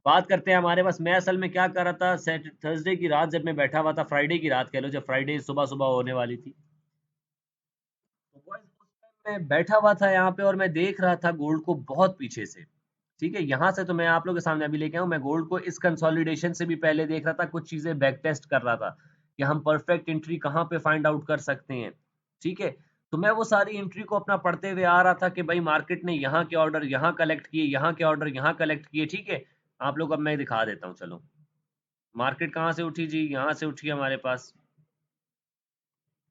बात करते हैं हमारे पास, मैं असल में क्या कर रहा था, थर्सडे की रात जब मैं बैठा हुआ था, फ्राइडे की रात कह लो, जब फ्राइडे सुबह सुबह होने वाली थी, तो boys, उस टाइम मैं बैठा हुआ था यहाँ पे और मैं देख रहा था गोल्ड को बहुत पीछे से। ठीक है, यहाँ से तो मैं आप लोगों के सामने अभी लेके आऊँ, मैं गोल्ड को इस कंसोलिडेशन से भी पहले देख रहा था, कुछ चीजें बैक टेस्ट कर रहा था कि हम परफेक्ट एंट्री कहाँ पे फाइंड आउट कर सकते हैं। ठीक है, तो मैं वो सारी एंट्री को अपना पढ़ते हुए आ रहा था कि भाई मार्केट ने यहाँ के ऑर्डर यहाँ कलेक्ट किए, यहाँ के ऑर्डर यहाँ कलेक्ट किए। ठीक है, आप लोग, अब मैं दिखा देता हूँ, चलो मार्केट कहाँ से उठी जी, यहाँ से उठी हमारे पास,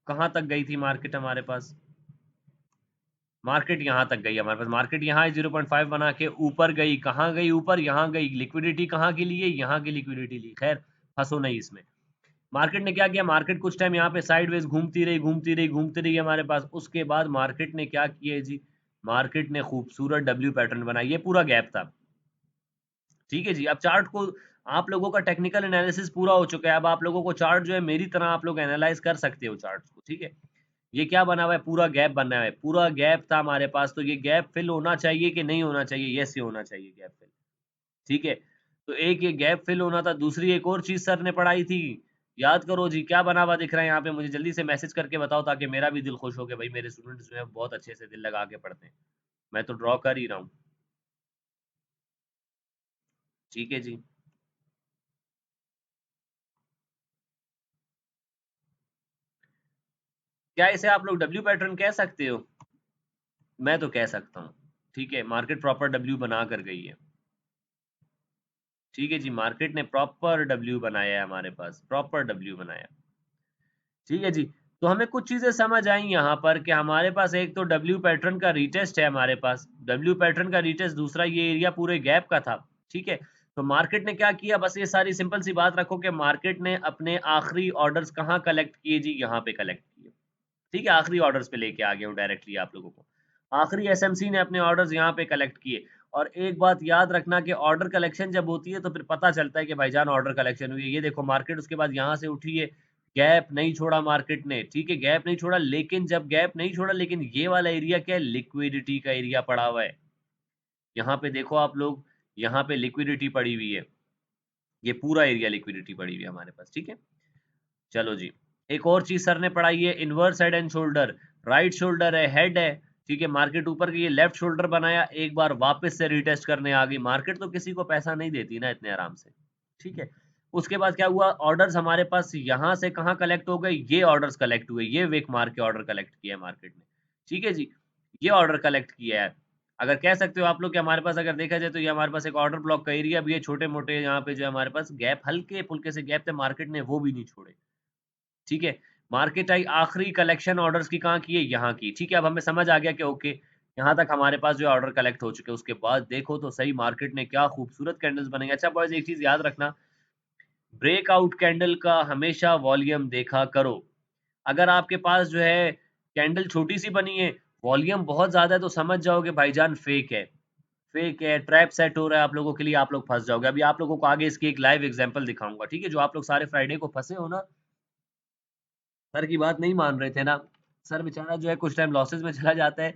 कहाँ तक गई थी मार्केट हमारे पास, मार्केट यहाँ तक गई हमारे पास, मार्केट यहाँ 0.5 बना के ऊपर गई, कहाँ गई ऊपर, यहाँ गई, लिक्विडिटी कहाँ की लिए, यहाँ की लिक्विडिटी ली, खैर फंसो नहीं इसमें। मार्केट ने क्या किया, मार्केट कुछ टाइम यहाँ पे साइडवेज घूमती रही घूमती रही घूमती रही हमारे पास, उसके बाद मार्केट ने क्या किया है जी, मार्केट ने खूबसूरत डब्ल्यू पैटर्न बनाया, ये पूरा गैप था। ठीक है जी, अब चार्ट को, आप लोगों का टेक्निकल एनालिसिस पूरा हो चुका है, अब आप लोगों को चार्ट जो है मेरी तरह आप लोग एनालाइज कर सकते हो चार्ट को। ठीक है, ये क्या बना हुआ है, पूरा गैप बना हुआ है, पूरा गैप था हमारे पास, तो ये गैप फिल होना चाहिए कि नहीं होना चाहिए? यस, ये होना चाहिए गैप फिल। ठीक है, तो एक ये गैप फिल होना था, दूसरी एक और चीज सर ने पढ़ाई थी, याद करो जी, क्या बना हुआ दिख रहा है यहाँ पे? मुझे जल्दी से मैसेज करके बताओ ताकि मेरा भी दिल खुश हो कि भाई मेरे स्टूडेंट्स जो है बहुत अच्छे से दिल लगा के पढ़ते हैं। मैं तो ड्रॉ कर ही रहा हूँ। ठीक है जी। क्या इसे आप लोग डब्ल्यू पैटर्न कह सकते हो? मैं तो कह सकता हूँ। ठीक है, मार्केट प्रॉपर डब्ल्यू बना कर गई है। ठीक है जी, मार्केट ने प्रॉपर डब्ल्यू बनाया है, हमारे पास प्रॉपर डब्ल्यू बनाया। ठीक है जी, तो हमें कुछ चीजें समझ आई यहाँ पर कि हमारे पास एक तो डब्ल्यू पैटर्न का रीटेस्ट है, हमारे पास डब्ल्यू पैटर्न का रीटेस्ट, दूसरा ये एरिया पूरे गैप का था। ठीक है, तो मार्केट ने क्या किया, बस ये सारी सिंपल सी बात रखो कि मार्केट ने अपने आखिरी ऑर्डर्स कहाँ कलेक्ट किए जी? यहाँ पे कलेक्ट किए। ठीक है, आखिरी ऑर्डर्स पे लेके आ गया हूँ डायरेक्टली आप लोगों को। आखिरी एसएमसी ने अपने ऑर्डर्स यहाँ पे कलेक्ट किए। और एक बात याद रखना कि ऑर्डर कलेक्शन जब होती है तो फिर पता चलता है कि भाईजान ऑर्डर कलेक्शन हुई है। ये देखो मार्केट उसके बाद यहाँ से उठी है, गैप नहीं छोड़ा मार्केट ने। ठीक है, गैप नहीं छोड़ा, लेकिन जब गैप नहीं छोड़ा, लेकिन ये वाला एरिया क्या है? लिक्विडिटी का एरिया पड़ा हुआ है। यहाँ पे देखो आप लोग, यहाँ पे लिक्विडिटी पड़ी हुई है, ये पूरा एरिया लिक्विडिटी पड़ी हुई है हमारे पास। ठीक है, चलो जी, एक और चीज सर ने पढ़ाई है, inverse head and shoulder. Right shoulder है, हेड है। ठीक है, मार्केट ऊपर की, ये लेफ्ट शोल्डर बनाया, एक बार वापस से रीटेस्ट करने आ गई। मार्केट तो किसी को पैसा नहीं देती ना इतने आराम से। ठीक है, उसके बाद क्या हुआ, ऑर्डर्स हमारे पास यहाँ से कहाँ कलेक्ट हो गए? ये ऑर्डर्स कलेक्ट हुए, ये विक मार्क के ऑर्डर कलेक्ट किया है मार्केट ने। ठीक है जी, ये ऑर्डर कलेक्ट किया है। अगर कह सकते हो आप लोग कि हमारे पास अगर देखा जाए तो ये हमारे पास एक ऑर्डर ब्लॉक का एरिया भी है, छोटे मोटे यहाँ पे जो है हमारे पास गैप, हल्के फुल्के से गैप थे, मार्केट ने वो भी नहीं छोड़े। ठीक है, मार्केट आई आखिरी कलेक्शन ऑर्डर्स की कहाँ की है? यहाँ की। ठीक है, अब हमें समझ आ गया कि ओके, यहाँ तक हमारे पास जो ऑर्डर कलेक्ट हो चुके हैं। उसके बाद देखो तो सही, मार्केट ने क्या खूबसूरत कैंडल्स बनेंगे। अच्छा बॉयज, एक चीज याद रखना, ब्रेकआउट कैंडल का हमेशा वॉल्यूम देखा करो। अगर आपके पास जो है कैंडल छोटी सी बनी है, वॉल्यूम बहुत ज्यादा है, तो समझ जाओगे भाईजान फेक है, फेक है, ट्रैप सेट हो रहा है आप लोगों के लिए, आप लोग फंस जाओगे। अभी आप लोगों को आगे इसकी एक लाइव एग्जांपल दिखाऊंगा। ठीक है, जो आप लोग सारे फ्राइडे को फंसे हो ना, सर की बात नहीं मान रहे थे ना, सर बेचारा जो है कुछ टाइम लॉसेस में चला जाता है,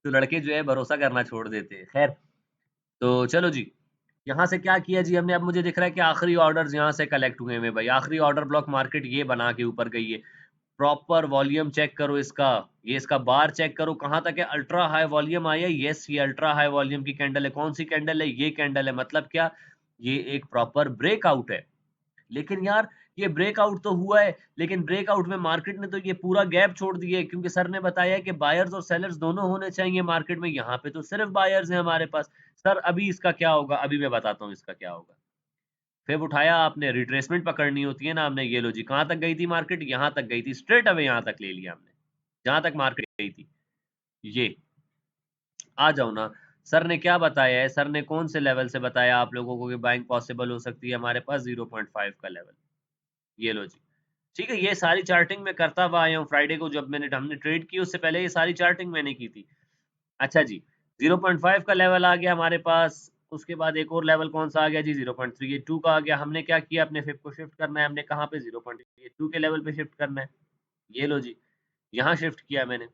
तो लड़के जो है भरोसा करना छोड़ देते हैं। खैर, तो चलो जी, यहाँ से क्या किया जी हमने? अब मुझे दिख रहा है कि आखिरी ऑर्डर्स यहाँ से कलेक्ट हुए हैं भाई, आखिरी ऑर्डर ब्लॉक मार्केट ये बना के ऊपर गई है। प्रॉपर वॉल्यूम चेक करो इसका, ये इसका बार चेक करो कहाँ तक है, अल्ट्रा हाई वॉल्यूम आया। यस, ये अल्ट्रा हाई वॉल्यूम की कैंडल है। कौन सी कैंडल है? ये कैंडल है। मतलब क्या? ये एक प्रॉपर ब्रेकआउट है। लेकिन यार, ये ब्रेकआउट तो हुआ है, लेकिन ब्रेकआउट में मार्केट ने तो ये पूरा गैप छोड़ दिया है, क्योंकि सर ने बताया है कि बायर्स और सेलर्स दोनों होने चाहिए मार्केट में। यहाँ पे तो सिर्फ बायर्स हैं हमारे पास। सर अभी इसका क्या होगा? अभी मैं बताता हूँ इसका क्या होगा। फिर उठाया आपने, रिट्रेसमेंट पकड़नी होती है ना हमने। ये लो जी, कहाँ तक गई थी मार्केट? यहाँ तक गई थी, स्ट्रेट अवे यहाँ तक ले लिया हमने, जहां तक मार्केट गई थी। ये आ जाओ ना, सर ने क्या बताया है? सर ने कौन से लेवल से बताया आप लोगों को कि बाइंग पॉसिबल हो सकती है? हमारे पास 0.5 का लेवल, ये लो जी। ठीक है, ये सारी चार्टिंग मैं करता हुआ आया हूँ। फ्राइडे को जब हमने ट्रेड की, उससे पहले ये सारी चार्टिंग मैंने की थी। अच्छा जी, 0.5 का लेवल आ गया हमारे पास। उसके बाद एक और लेवल कौन सा आ गया जी? 0.32 का आ गया। हमने क्या किया? अपने फिप को शिफ्ट करना है, हमने कहाँ पे? 0.2 के लेवल पे शिफ्ट करना है। ये लो जी, यहाँ शिफ्ट किया मैंने।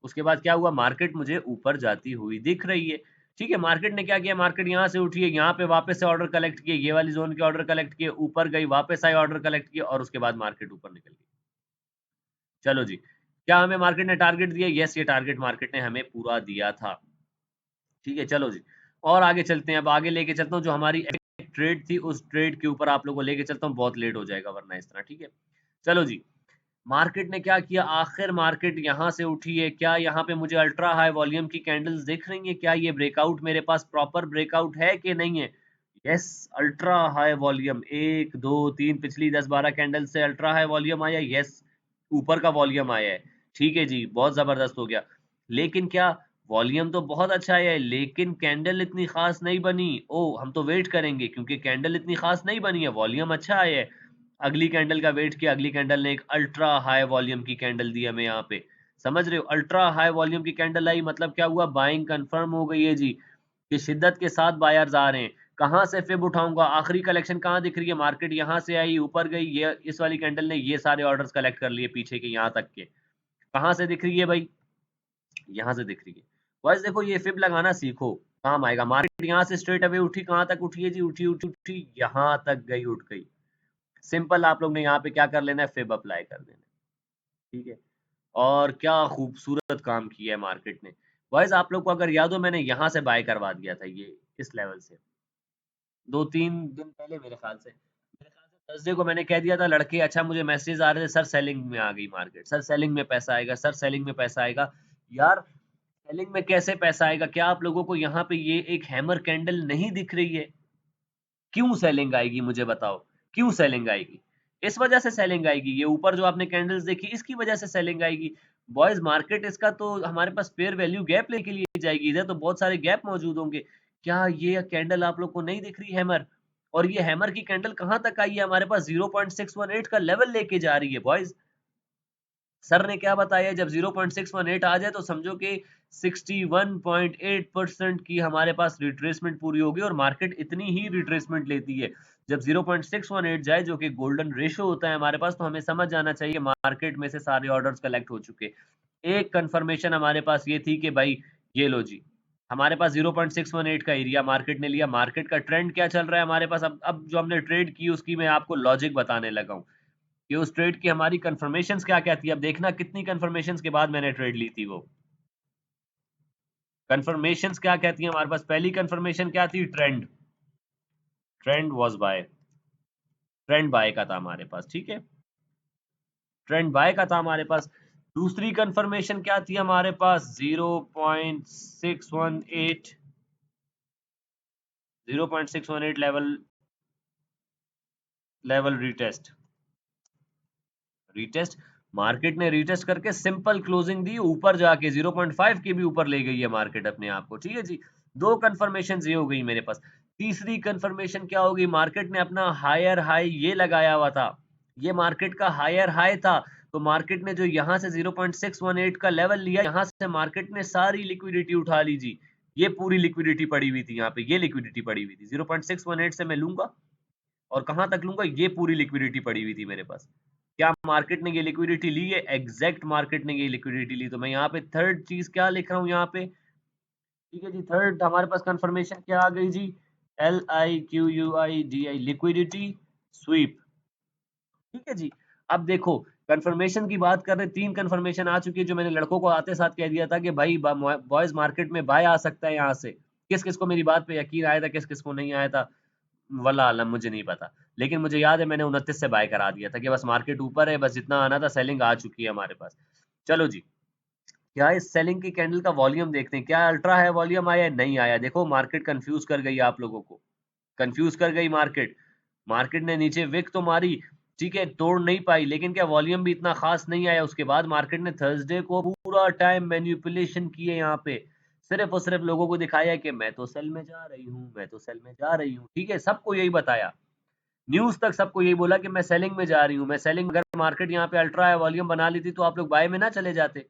उसके बाद क्या हुआ? मार्केट मुझे ऊपर जाती हुई दिख रही है। ठीक है, मार्केट ने क्या किया? मार्केट यहाँ से उठी है, यहाँ पे वापस से ऑर्डर कलेक्ट किए, ये वाली जोन के ऑर्डर कलेक्ट किए, ऊपर गई, वापस आई, ऑर्डर कलेक्ट किए, और उसके बाद मार्केट ऊपर निकल गई। चलो जी, क्या हमें मार्केट ने टारगेट दिया? यस, ये टारगेट मार्केट ने हमें पूरा दिया था। ठीक है, चलो जी, और आगे चलते हैं। अब आगे लेके चलता हूँ, जो हमारी ट्रेड थी उस ट्रेड के ऊपर आप लोगों को लेके चलता हूँ, बहुत लेट हो जाएगा वरना इस तरह। ठीक है, चलो जी, मार्केट ने क्या किया? आखिर मार्केट यहाँ से उठी है, क्या यहाँ पे मुझे अल्ट्रा हाई वॉल्यूम की कैंडल्स दिख रही है? क्या ये ब्रेकआउट मेरे पास प्रॉपर ब्रेकआउट है कि नहीं है? यस, अल्ट्रा हाई वॉल्यूम, 1 2 3 पिछली 10 12 कैंडल से अल्ट्रा हाई वॉल्यूम आया। यस, ऊपर का वॉल्यूम आया है। ठीक है जी, बहुत जबरदस्त हो गया। लेकिन क्या, वॉल्यूम तो बहुत अच्छा आया है, लेकिन कैंडल इतनी खास नहीं बनी। ओ, हम तो वेट करेंगे, क्योंकि कैंडल इतनी खास नहीं बनी है, वॉल्यूम अच्छा आया है। अगली कैंडल का वेट किया, अगली कैंडल ने एक अल्ट्रा हाई वॉल्यूम की कैंडल दी हमें यहाँ पे। समझ रहे हो? अल्ट्रा हाई वॉल्यूम की कैंडल आई, मतलब क्या हुआ? बाइंग कंफर्म हो गई है जी, कि शिद्दत के साथ बायर्स आ रहे हैं। कहाँ से फिब उठाऊंगा? आखिरी कलेक्शन कहाँ दिख रही है? मार्केट यहाँ से आई, ऊपर गई, ये इस वाली कैंडल ने ये सारे ऑर्डर्स कलेक्ट कर लिए पीछे के यहाँ तक के। कहाँ से दिख रही है भाई? यहाँ से दिख रही है। बॉयज देखो ये फिब लगाना सीखो, काम आएगा। मार्केट यहाँ से स्ट्रेट अवे उठी, कहाँ तक उठी है जी? उठी उठी उठी यहाँ तक गई, उठ गई। सिंपल आप लोग ने यहाँ पे क्या कर लेना है, फिब अप्लाई कर देना है, ठीक है। और क्या खूबसूरत काम किया है मार्केट ने। बॉयज आप लोग को अगर याद हो, मैंने यहाँ से बाय करवा दिया था ये इस लेवल से 2-3 दिन पहले मेरे ख्याल से थर्सडे को मैंने कह दिया था लड़के, अच्छा मुझे मैसेज आ रहे थे सर सेलिंग में आ गई मार्केट, सर सेलिंग में पैसा आएगा, सर सेलिंग में पैसा आएगा। यार सेलिंग में कैसे पैसा आएगा? क्या आप लोगों को यहाँ पे ये एक हैमर कैंडल नहीं दिख रही है? क्यों सेलिंग आएगी मुझे बताओ, क्यों सेलिंग आएगी? इस वजह से सेलिंग आएगी, ये ऊपर जो आपने कैंडल्स देखी इसकी वजह से सेलिंग आएगी। बॉयज मार्केट इसका तो हमारे पास फेयर वैल्यू गैप लेके लिए जाएगी, इधर तो बहुत सारे गैप मौजूद होंगे। क्या ये कैंडल आप लोग को नहीं दिख रही हैमर? और ये हैमर की कैंडल कहाँ तक आई है? हमारे पास 0.618 का लेवल लेके जा रही है बॉयज। सर ने क्या बताया, जब 0.618 आ जाए तो समझो कि 61.8% की हमारे पास रिट्रेसमेंट पूरी होगी, और मार्केट इतनी ही रिट्रेसमेंट लेती है। जब 0.618 जाए, जो कि गोल्डन रेशियो होता है हमारे पास, तो हमें समझ जाना चाहिए मार्केट में से सारे ऑर्डर्स कलेक्ट हो चुके। एक कंफर्मेशन हमारे पास ये थी कि भाई ये लो जी, हमारे पास 0.618 का एरिया मार्केट ने लिया। मार्केट का ट्रेंड क्या चल रहा है हमारे पास? अब जो हमने ट्रेड की उसकी मैं आपको लॉजिक बताने लगा हूँ कि उस ट्रेड की हमारी कंफर्मेशंस क्या क्या थी। अब देखना कितनी कंफर्मेशंस के बाद मैंने ट्रेड ली थी। वो कंफर्मेशंस क्या क्या थी हमारे पास? पहली कंफर्मेशन क्या थी? Trend, trend was buy, trend buy का था हमारे पास, ठीक है, ट्रेंड बाय का था हमारे पास। दूसरी कंफर्मेशन क्या थी हमारे पास? 0.618, 0.618 level, level retest, retest. Market ने रीटेस्ट करके सिंपल क्लोजिंग दी, ऊपर जाके 0.5 के भी ऊपर ले गई है मार्केट अपने आप को, ठीक है जी। दो कंफर्मेशन ये हो गई मेरे पास। तीसरी कंफर्मेशन क्या होगी? मार्केट ने अपना हायर हाई ये लगाया हुआ था, ये मार्केट का हायर हाई था। तो मार्केट ने जो यहाँ से 0.618 का लेवल लिया, यहाँ से मार्केट ने सारी लिक्विडिटी उठा ली जी। ये पूरी लिक्विडिटी पड़ी हुई थी यहाँ पे, ये लिक्विडिटी पड़ी हुई थी 0.618 से मैं लूंगा और कहाँ तक लूंगा? ये पूरी लिक्विडिटी पड़ी हुई थी मेरे पास। क्या मार्केट ने ये लिक्विडिटी ली है? एग्जैक्ट मार्केट ने ये लिक्विडिटी ली। तो मैं यहाँ पे थर्ड चीज क्या लिख रहा हूँ यहाँ पे, ठीक है जी, थर्ड हमारे पास कंफर्मेशन क्या आ गई जी? LIQUIDI, लिक्विडिटी स्वीप, ठीक है जी। अब देखो कंफर्मेशन की बात कर रहे, तीन कंफर्मेशन आ चुकी है, जो मैंने लड़कों को आते साथ कह दिया था कि भाई बॉयज मार्केट में बाय आ सकता है यहाँ से। किस किस को मेरी बात पे यकीन आया था, किस किस को नहीं आया था, वल्लाह आलम मुझे नहीं पता। लेकिन मुझे याद है मैंने 29 से बाय करा दिया था कि बस मार्केट ऊपर है, बस जितना आना था सेलिंग आ चुकी है हमारे पास। चलो जी, क्या इस सेलिंग की कैंडल का वॉल्यूम देखते हैं, क्या अल्ट्रा है वॉल्यूम आया नहीं आया? देखो मार्केट कंफ्यूज कर गई आप लोगों को, कंफ्यूज कर गई मार्केट। मार्केट ने नीचे विक तो मारी, ठीक है, तोड़ नहीं पाई, लेकिन क्या वॉल्यूम भी इतना खास नहीं आया। उसके बाद मार्केट ने थर्सडे को पूरा टाइम मैनिपुलेशन किए यहाँ पे, सिर्फ और सिर्फ लोगों को दिखाया कि मैं तो सेल में जा रही हूँ, मैं तो सेल में जा रही हूँ, ठीक है, सबको यही बताया, न्यूज तक सबको यही बोला कि मैं सेलिंग में जा रही हूँ, मैं सेलिंग। अगर मार्केट यहाँ पे अल्ट्रा है वॉल्यूम बना ली थी तो आप लोग बाय में ना चले जाते,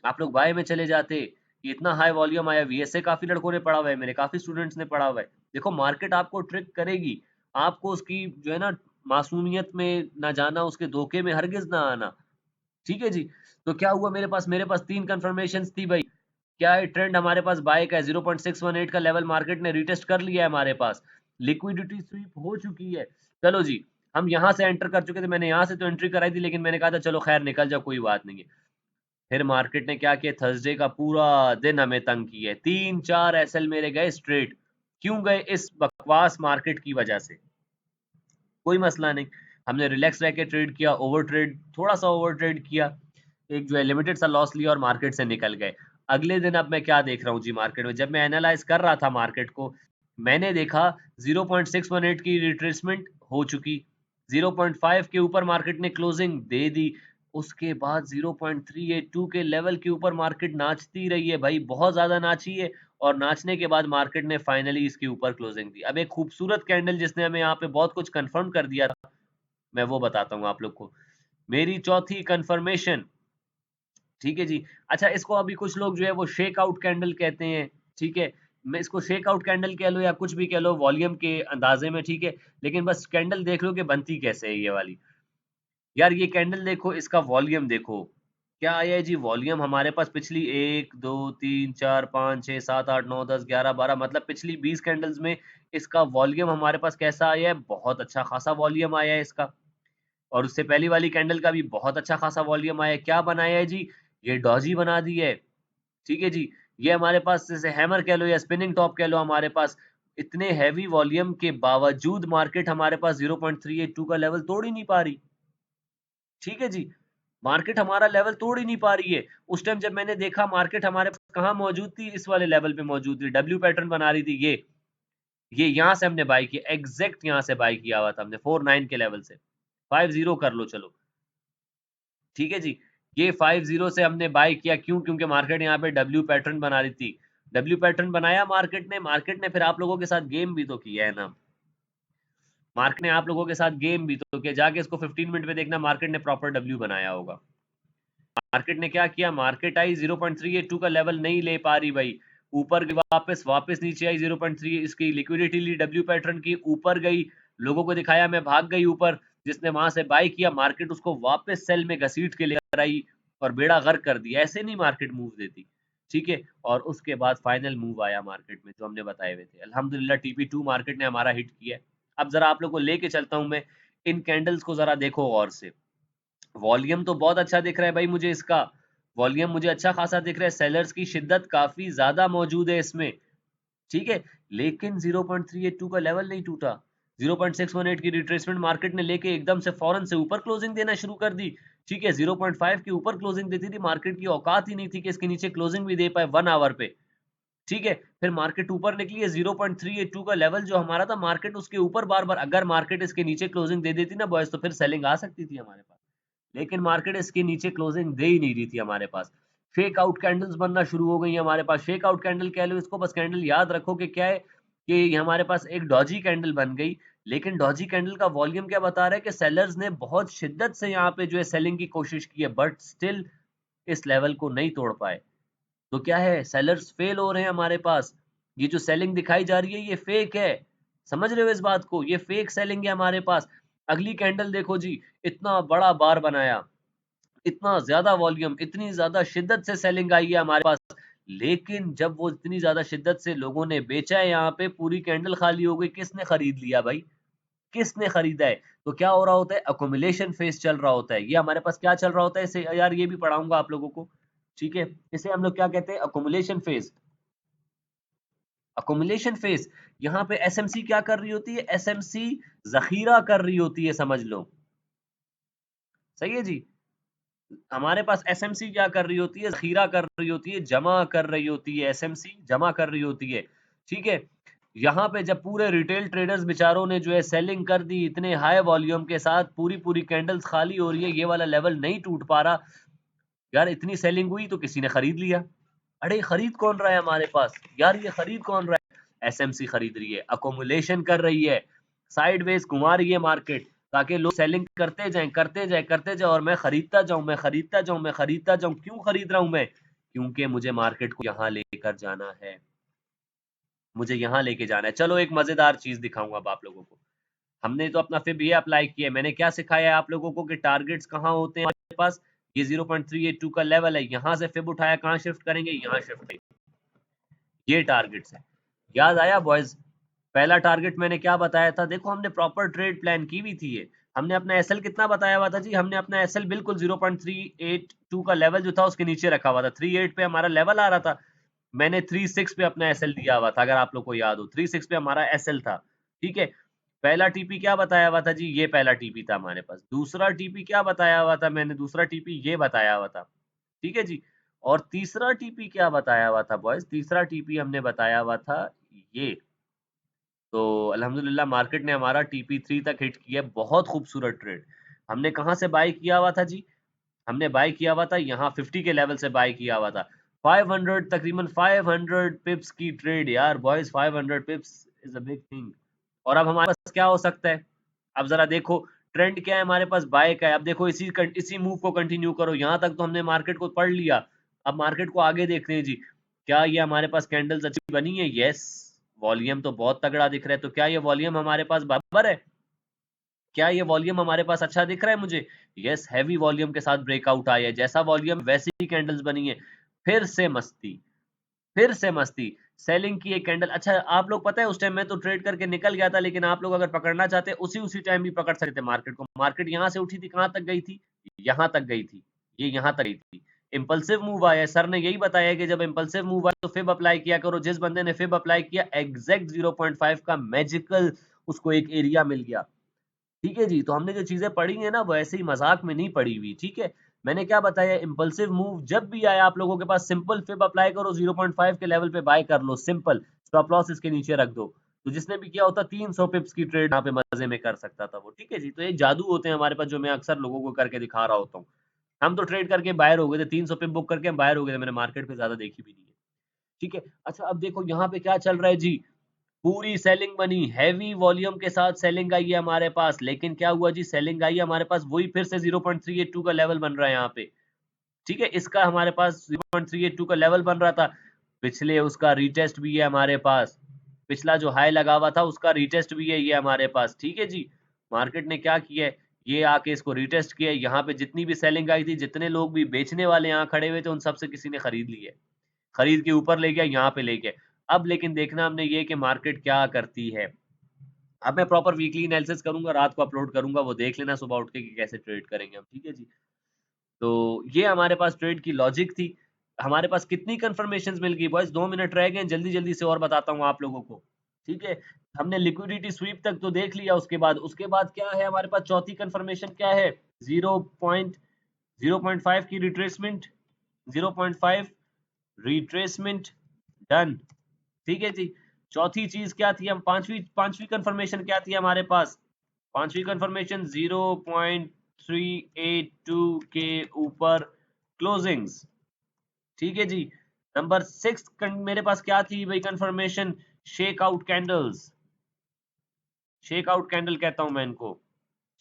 आप लोग बाय में चले जाते कि इतना हाई वॉल्यूम आया। वीएसए काफी लड़कों ने पढ़ा हुआ है, मेरे काफी स्टूडेंट्स ने पढ़ा हुआ है। देखो मार्केट आपको ट्रिक करेगी, आपको उसकी जो है ना मासूमियत में ना जाना, उसके धोखे में हरगिज ना आना, ठीक है जी। तो क्या हुआ मेरे पास तीन कंफर्मेशन थी भाई। क्या है? ट्रेंड हमारे पास बाय का है, 0.618 का लेवल मार्केट ने रिटेस्ट कर लिया है हमारे पास, लिक्विडिटी स्वीप हो चुकी है। चलो जी, हम यहाँ से एंटर कर चुके थे, मैंने यहाँ से तो एंट्री कराई थी, लेकिन मैंने कहा था चलो खैर निकल जाओ कोई बात नहीं है। फिर मार्केट ने क्या किया? थर्सडे का पूरा दिन हमें तंग किया, 3-4 एसएल मेरे गए स्ट्रेट। क्यों गए? इस बकवास मार्केट की वजह से। कोई मसला नहीं, हमने रिलैक्स रह के ट्रेड किया, ओवर ट्रेड, थोड़ा सा ओवर ट्रेड किया, एक जो है लिमिटेड सा लॉस लिया और मार्केट से निकल गए। अगले दिन अब मैं क्या देख रहा हूँ जी मार्केट में, जब मैं एनालाइज कर रहा था मार्केट को, मैंने देखा 0.618 की रिट्रेसमेंट हो चुकी, 0.5 के ऊपर मार्केट ने क्लोजिंग दे दी, उसके बाद 0.382 के लेवल के ऊपर मार्केट नाचती रही है भाई, बहुत ज्यादा नाची है। और नाचने के बाद मार्केट ने फाइनली इसके ऊपर क्लोजिंग दी। अब एक खूबसूरत कैंडल जिसने हमें यहाँ पे बहुत कुछ कंफर्म कर दिया था, मैं वो बताता हूँ आप लोग को। मेरी चौथी कंफर्मेशन, ठीक है जी। अच्छा, इसको अभी कुछ लोग जो है वो शेक आउट कैंडल कहते हैं, ठीक है, मैं इसको शेक आउट कैंडल कह लो या कुछ भी कह लो वॉल्यूम के अंदाजे में, ठीक है, लेकिन बस कैंडल देख लो कि बनती कैसे है ये वाली। यार ये कैंडल देखो, इसका वॉल्यूम देखो, क्या आया है जी? वॉल्यूम हमारे पास पिछली 1 2 3 4 5 6 7 8 9 10 11 12 मतलब पिछली 20 कैंडल्स में इसका वॉल्यूम हमारे पास कैसा आया है? बहुत अच्छा खासा वॉल्यूम आया है इसका। और उससे पहली वाली कैंडल का भी बहुत अच्छा खासा वॉल्यूम आया है। क्या बनाया है जी? ये डॉजी बना दी है। ठीक है जी। ये हमारे पास जैसे हैमर कह लो या स्पिनिंग टॉप कह लो, हमारे पास इतने हेवी वॉल्यूम के बावजूद मार्केट हमारे पास 0.382 का लेवल तोड़ ही नहीं पा रही। ठीक है जी। मार्केट हमारा लेवल तोड़ ही नहीं पा रही है। उस टाइम जब मैंने देखा मार्केट हमारे पास कहाँ मौजूद थी? इस वाले लेवल पे मौजूद थी। डब्ल्यू पैटर्न बना रही थी ये यहाँ से हमने बाय किया, एग्जैक्ट यहाँ से बाय किया हुआ था हमने 49 के लेवल से। 50 कर लो चलो। ठीक है जी। ये 50 से हमने बाय किया, क्यों? क्योंकि मार्केट यहाँ पे डब्ल्यू पैटर्न बना रही थी। डब्ल्यू पैटर्न बनाया मार्केट ने फिर आप लोगों के साथ गेम भी तो किया है ना। मार्केट ने आप लोगों के साथ गेम भी तो किया। जाके इसको 15 मिनट में देखना, मार्केट ने प्रॉपर डब्ल्यू बनाया होगा। मार्केट ने क्या किया? मार्केट आई 0.382 का लेवल नहीं ले पा रही भाई, ऊपर वापस नीचे आई 0.3, इसकी लिक्विडिटी ली, डब्ल्यू पैटर्न की ऊपर गई, लोगों को दिखाया मैं भाग गई ऊपर, जिसने वहां से बाय किया मार्केट उसको वापस सेल में घसीट के लेकर आई और बेड़ा गर्क कर दिया। ऐसे नहीं मार्केट मूव देती। ठीक है। और उसके बाद फाइनल मूव आया मार्केट में जो हमने बताए हुए थे। अल्हम्दुलिल्लाह TP2 मार्केट ने हमारा हिट किया। अब जरा आप लोग को लेके चलता हूं मैं, इन कैंडल्स को जरा देखो गौर से। वॉल्यूम तो बहुत अच्छा दिख रहा है भाई मुझे इसका। वॉल्यूम मुझे अच्छा खासा दिख रहा है, सेलर्स की शिद्दत काफी ज्यादा मौजूद है इसमें। ठीक है। लेकिन 0.382 का लेवल नहीं टूटा। 0.618 की रिट्रेसमेंट मार्केट ने लेके एकदम से फौरन से ऊपर क्लोजिंग देना शुरू कर दी। ठीक है। 0.5 के ऊपर क्लोजिंग देती थी, मार्केट की औकात ही नहीं थी कि इसके नीचे क्लोजिंग भी दे पाए 1 आवर पे। ठीक है। फिर मार्केट ऊपर निकली है, 0.382 का लेवल जो हमारा था, मार्केट उसके ऊपर बार बार, अगर मार्केट इसके नीचे क्लोजिंग दे देती ना बॉयज, तो फिर सेलिंग आ सकती थी हमारे पास। लेकिन मार्केट इसके नीचे क्लोजिंग दे ही नहीं रही थी हमारे पास। फेक आउट कैंडल्स बनना शुरू हो गई हमारे पास। फेक आउट कैंडल कह लो इसको, बस कैंडल याद रखो कि क्या है कि हमारे पास एक डॉजी कैंडल बन गई। लेकिन डॉजी कैंडल का वॉल्यूम क्या बता रहा है कि सेलर्स ने बहुत शिद्दत से यहाँ पे जो है सेलिंग की कोशिश की है, बट स्टिल इस लेवल को नहीं तोड़ पाए। तो क्या है, सेलर्स फेल हो रहे हैं हमारे पास। ये जो सेलिंग दिखाई जा रही है ये फेक है। समझ रहे हो इस बात को? ये फेक सेलिंग है हमारे पास। अगली कैंडल देखो जी, इतना बड़ा बार बनाया, इतना ज्यादा वॉल्यूम, इतनी ज्यादा शिद्दत से सेलिंग आई है हमारे पास। लेकिन जब वो इतनी ज्यादा शिद्दत से लोगों ने बेचा है, यहाँ पे पूरी कैंडल खाली हो गई। किसने खरीद लिया भाई? किसने खरीदा है? तो क्या हो रहा होता है? अकोमुलेशन फेज चल रहा होता है। ये हमारे पास क्या चल रहा होता है इसे यार, ये भी पढ़ाऊंगा आप लोगों को। ठीक है। इसे हम लोग क्या कहते हैं? Accumulation phase. Accumulation phase. यहाँ पे एसएमसी क्या कर रही होती है? एसएमसी जखीरा कर रही होती है, समझ लो। सही है जी। हमारे पास एसएमसी क्या कर रही होती है? जखीरा कर रही होती है, जमा कर रही होती है। एसएमसी जमा कर रही होती है। ठीक है। यहाँ पे जब पूरे रिटेल ट्रेडर्स बेचारों ने जो है सेलिंग कर दी इतने हाई वॉल्यूम के साथ, पूरी पूरी कैंडल्स खाली हो रही है, ये वाला लेवल नहीं टूट पा रहा। यार इतनी सेलिंग हुई तो किसी ने खरीद लिया। अरे खरीद कौन रहा है हमारे पास? यार ये खरीद कौन रहा है? एसएमसी खरीद रही है, अकोमुलेशन कर रही है, साइडवेज घुमा रही है मार्केट, ताकि लोग सेलिंग करते जाएं करते जाएं करते जाएं और मैं खरीदता जाऊं, मैं खरीदता जाऊं, मैं खरीदता जाऊं। क्यों खरीद रहा हूं मैं? क्योंकि मुझे मार्केट को यहाँ लेकर जाना है। मुझे यहाँ लेके जाना है। चलो एक मजेदार चीज दिखाऊंगा अब आप लोगों को। हमने तो अपना फिब ये अप्लाई किया है। मैंने क्या सिखाया है आप लोगों को कि टारगेट्स कहाँ होते हैं हमारे पास? ये 0.382 का लेवल है, यहाँ से फिब उठाया, कहाँ शिफ्ट करेंगे? यहाँ शिफ्ट करेंगे। ये टारगेट्स है। याद आया बॉयज? पहला टारगेट मैंने क्या बताया था? देखो हमने प्रॉपर ट्रेड प्लान की हुई थी ये। हमने अपना एसएल कितना बताया हुआ था जी? हमने अपना एसएल बिल्कुल 0.382 का लेवल जो था उसके नीचे रखा हुआ था। 38 पे हमारा लेवल आ रहा था, मैंने 36 पे अपना एसएल दिया हुआ था। अगर आप लोग को याद हो, 36 पे हमारा एसएल था। ठीक है। पहला टीपी क्या बताया हुआ था जी? ये पहला टीपी था हमारे पास। दूसरा टीपी क्या बताया हुआ था? मैंने दूसरा टीपी ये बताया हुआ था। ठीक है जी। और तीसरा टीपी क्या बताया हुआ था बॉयज? तीसरा टीपी हमने बताया हुआ था ये। तो अल्हम्दुलिल्लाह मार्केट ने हमारा TP3 तक हिट किया। बहुत खूबसूरत ट्रेड। हमने कहाँ से बाय किया हुआ था जी? हमने बाय किया हुआ था यहाँ 50 के लेवल से बाय किया हुआ था। 500, तकरीबन 500 पिप्स की ट्रेड यार boys. 500 पिप्स is a big thing. और अब हमारे पास क्या हो सकता है? अब जरा देखो ट्रेंड क्या है हमारे पास? बाय का है। अब देखो इसी मूव को कंटिन्यू करो। यहाँ तक तो हमने मार्केट को पढ़ लिया। अब मार्केट को आगे देखते हैं जी। क्या ये हमारे पास कैंडल्स अच्छी बनी है? यस। वॉल्यूम तो बहुत तगड़ा दिख रहा है। तो क्या ये वॉल्यूम हमारे पास बराबर है? क्या ये वॉल्यूम हमारे पास अच्छा दिख रहा है मुझे? यस, हैवी वॉल्यूम के साथ ब्रेकआउट आया है, जैसा वॉल्यूम वैसी ही कैंडल्स बनी है। फिर से मस्ती, फिर से मस्ती, सेलिंग की एक कैंडल। अच्छा, आप लोग पता है उस टाइम मैं तो ट्रेड करके निकल गया था, लेकिन आप लोग अगर पकड़ना चाहते उसी टाइम भी पकड़ सकते थे मार्केट को। मार्केट यहाँ से उठी थी, कहाँ तक गई थी? यहाँ तक गई थी, ये यहाँ तक गई थी। इम्पल्सिव मूव आया है, सर ने यही बताया कि जब इम्पल्सिव मूव आए तो फिब अप्लाई किया करो। जिस बंदे ने फिब अप्लाई किया, एग्जैक्ट 0.5 का मैजिकल उसको एक एरिया मिल गया। ठीक है जी, तो हमने जो चीजें पढ़ी है ना वो ऐसे ही मजाक में नहीं पढ़ी हुई। ठीक है, मैंने क्या बताया, इंपल्सिव मूव जब भी आया आप लोगों के पास, सिंपल फिब अप्लाई करो, 0.5 के लेवल पे बाय कर लो, सिंपल स्टॉप लॉस इसके नीचे रख दो। तो जिसने भी किया होता 300 पिप्स की ट्रेड यहाँ पे मजे में कर सकता था वो। ठीक है जी, तो एक जादू होते हैं हमारे पास जो मैं अक्सर लोगों को करके दिखा रहा होता हूँ। हम तो ट्रेड करके बायर हो गए थे, 300 पिप बुक करके हम बायर हो गए थे, मैंने मार्केट पे ज्यादा देखी भी नहीं है। ठीक है, अच्छा अब देखो यहाँ पे क्या चल रहा है जी, पूरी सेलिंग बनी, हैवी वॉल्यूम के साथ सेलिंग आई है हमारे पास। लेकिन क्या हुआ जी, सेलिंग आई है हमारे पास, वही फिर से 0.382 का लेवल बन रहा है यहाँ पे। ठीक है, इसका हमारे पास 0.382 का लेवल बन रहा था, पिछले उसका रीटेस्ट भी है हमारे पास, पिछला जो हाई लगा हुआ था उसका रीटेस्ट भी है ये हमारे पास। ठीक है जी, मार्केट ने क्या किया है, ये आके इसको रीटेस्ट किया है। यहाँ पे जितनी भी सेलिंग आई थी, जितने लोग भी बेचने वाले यहाँ खड़े हुए थे, उन सबसे किसी ने खरीद लिया है, खरीद के ऊपर ले गया, यहाँ पे ले गया। अब लेकिन देखना हमने ये कि मार्केट क्या करती है। अब मैं प्रॉपर वीकली एनालिसिस करूंगा, रात को अपलोड करूंगा, वो देख लेना सुबह उठ के कि कैसे ट्रेड करेंगे हम। ठीक है जी, तो ये हमारे पास ट्रेड की लॉजिक थी। हमारे पास कितनी कंफर्मेशंस मिल गई बॉयज, 2 मिनट रह गए, जल्दी जल्दी से और बताता हूँ आप लोगों को। ठीक है, हमने लिक्विडिटी स्वीप तक तो देख लिया, उसके बाद क्या है हमारे पास, चौथी कंफर्मेशन क्या है, 0.5 की रिट्रेसमेंट, 0.5 रिट्रेसमेंट डन। ठीक है जी, चौथी चीज क्या थी, हम पांचवी पांचवी कंफर्मेशन क्या थी हमारे पास, पांचवी कंफर्मेशन 0.382 के ऊपर क्लोजिंग्स। ठीक है जी, नंबर 6 मेरे पास क्या थी भाई confirmation, shake out candles, shake out candle कहता हूं मैं इनको।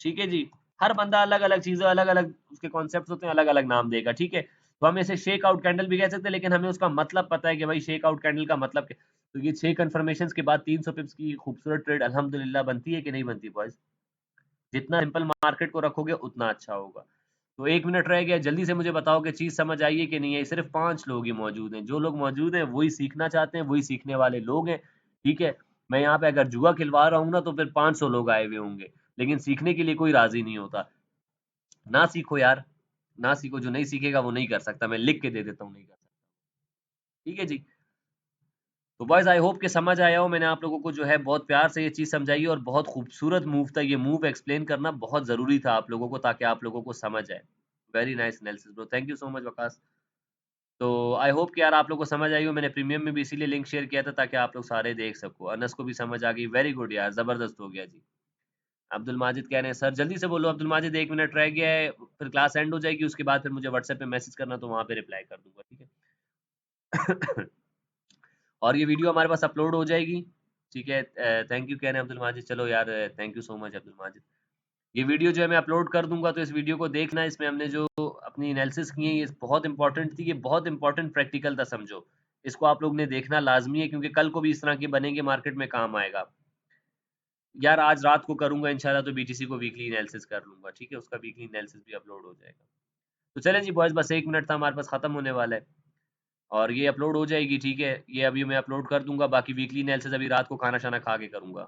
ठीक है जी, हर बंदा अलग अलग चीजें, अलग अलग उसके कॉन्सेप्ट होते हैं, अलग अलग नाम देगा। ठीक है, तो हम इसे शेक आउट कैंडल भी कह सकते हैं, लेकिन हमें उसका मतलब पता है कि भाई शेक आउट कैंडल का मतलब क्या। तो ये 6 कंफर्मेशंस के बाद 300 पिप्स की खूबसूरत ट्रेड अल्हम्दुलिल्लाह बनती है कि नहीं बनती बॉयज? जितना सिंपल मार्केट को रखोगे उतना अच्छा होगा। तो 1 मिनट रह गया, जल्दी से मुझे बताओ कि चीज समझ आई है कि नहीं है। सिर्फ 5 लोग ही मौजूद हैं, जो लोग मौजूद हैं वही सीखना चाहते हैं, वही सीखने वाले लोग हैं। ठीक है, मैं यहाँ पे अगर जुआ खिलवा रहा हूँ ना तो फिर 500 लोग आए हुए होंगे, लेकिन सीखने के लिए कोई राजी नहीं होता। ना सीखो यार, ना सीखो, जो नहीं सीखेगा वो नहीं कर सकता, मैं लिख के दे देता हूँ, नहीं कर सकता। ठीक है जी, तो बॉयज आई होप कि समझ आया हो। मैंने आप लोगों को जो है बहुत प्यार से ये चीज समझाई और बहुत खूबसूरत मूव था ये, मूव एक्सप्लेन करना बहुत जरूरी था आप लोगों को, ताकि आप लोगों को समझ आए। Very nice analysis bro, thank you so much Waqas. तो आई होप कि यार आप लोगों को समझ आई हो। मैंने प्रीमियम में भी इसीलिए लिंक शेयर किया था ताकि आप लोग सारे देख सको। अनस को भी समझ आ गई, वेरी गुड यार, जबरदस्त हो गया जी। अब्दुल माजिद कह रहे हैं सर जल्दी से बोलो। अब्दुल माजिद 1 मिनट रह गया है, फिर क्लास एंड हो जाएगी, उसके बाद फिर मुझे व्हाट्सएप पे मैसेज करना, तो वहां पे रिप्लाई कर दूंगा। ठीक है और ये वीडियो हमारे पास अपलोड हो जाएगी। ठीक है, थैंक यू कह रहे हैं अब्दुल माजिद, चलो यार, thank you so much Abdul Majid. ये वीडियो जो है मैं अपलोड कर दूंगा, तो इस वीडियो को देखना, इसमें हमने जो अपनी एनालिसिस की है ये बहुत इंपॉर्टेंट थी, ये बहुत इंपॉर्टेंट प्रैक्टिकल था समझो। इसको आप लोग ने देखना लाजमी है, क्योंकि कल को भी इस तरह के बनेंगे, मार्केट में काम आएगा। यार आज रात को करूंगा इंशाल्लाह, तो बीटीसी को वीकली एनालिसिस कर लूंगा। ठीक है, उसका वीकली एनालिसिस भी अपलोड हो जाएगा। तो चलें जी बॉयज, बस 1 मिनट था हमारे पास, खत्म होने वाला है और ये अपलोड हो जाएगी। ठीक है, ये अभी मैं अपलोड कर दूंगा, बाकी वीकली एनालिसिस अभी रात को खाना शाना खा के करूंगा।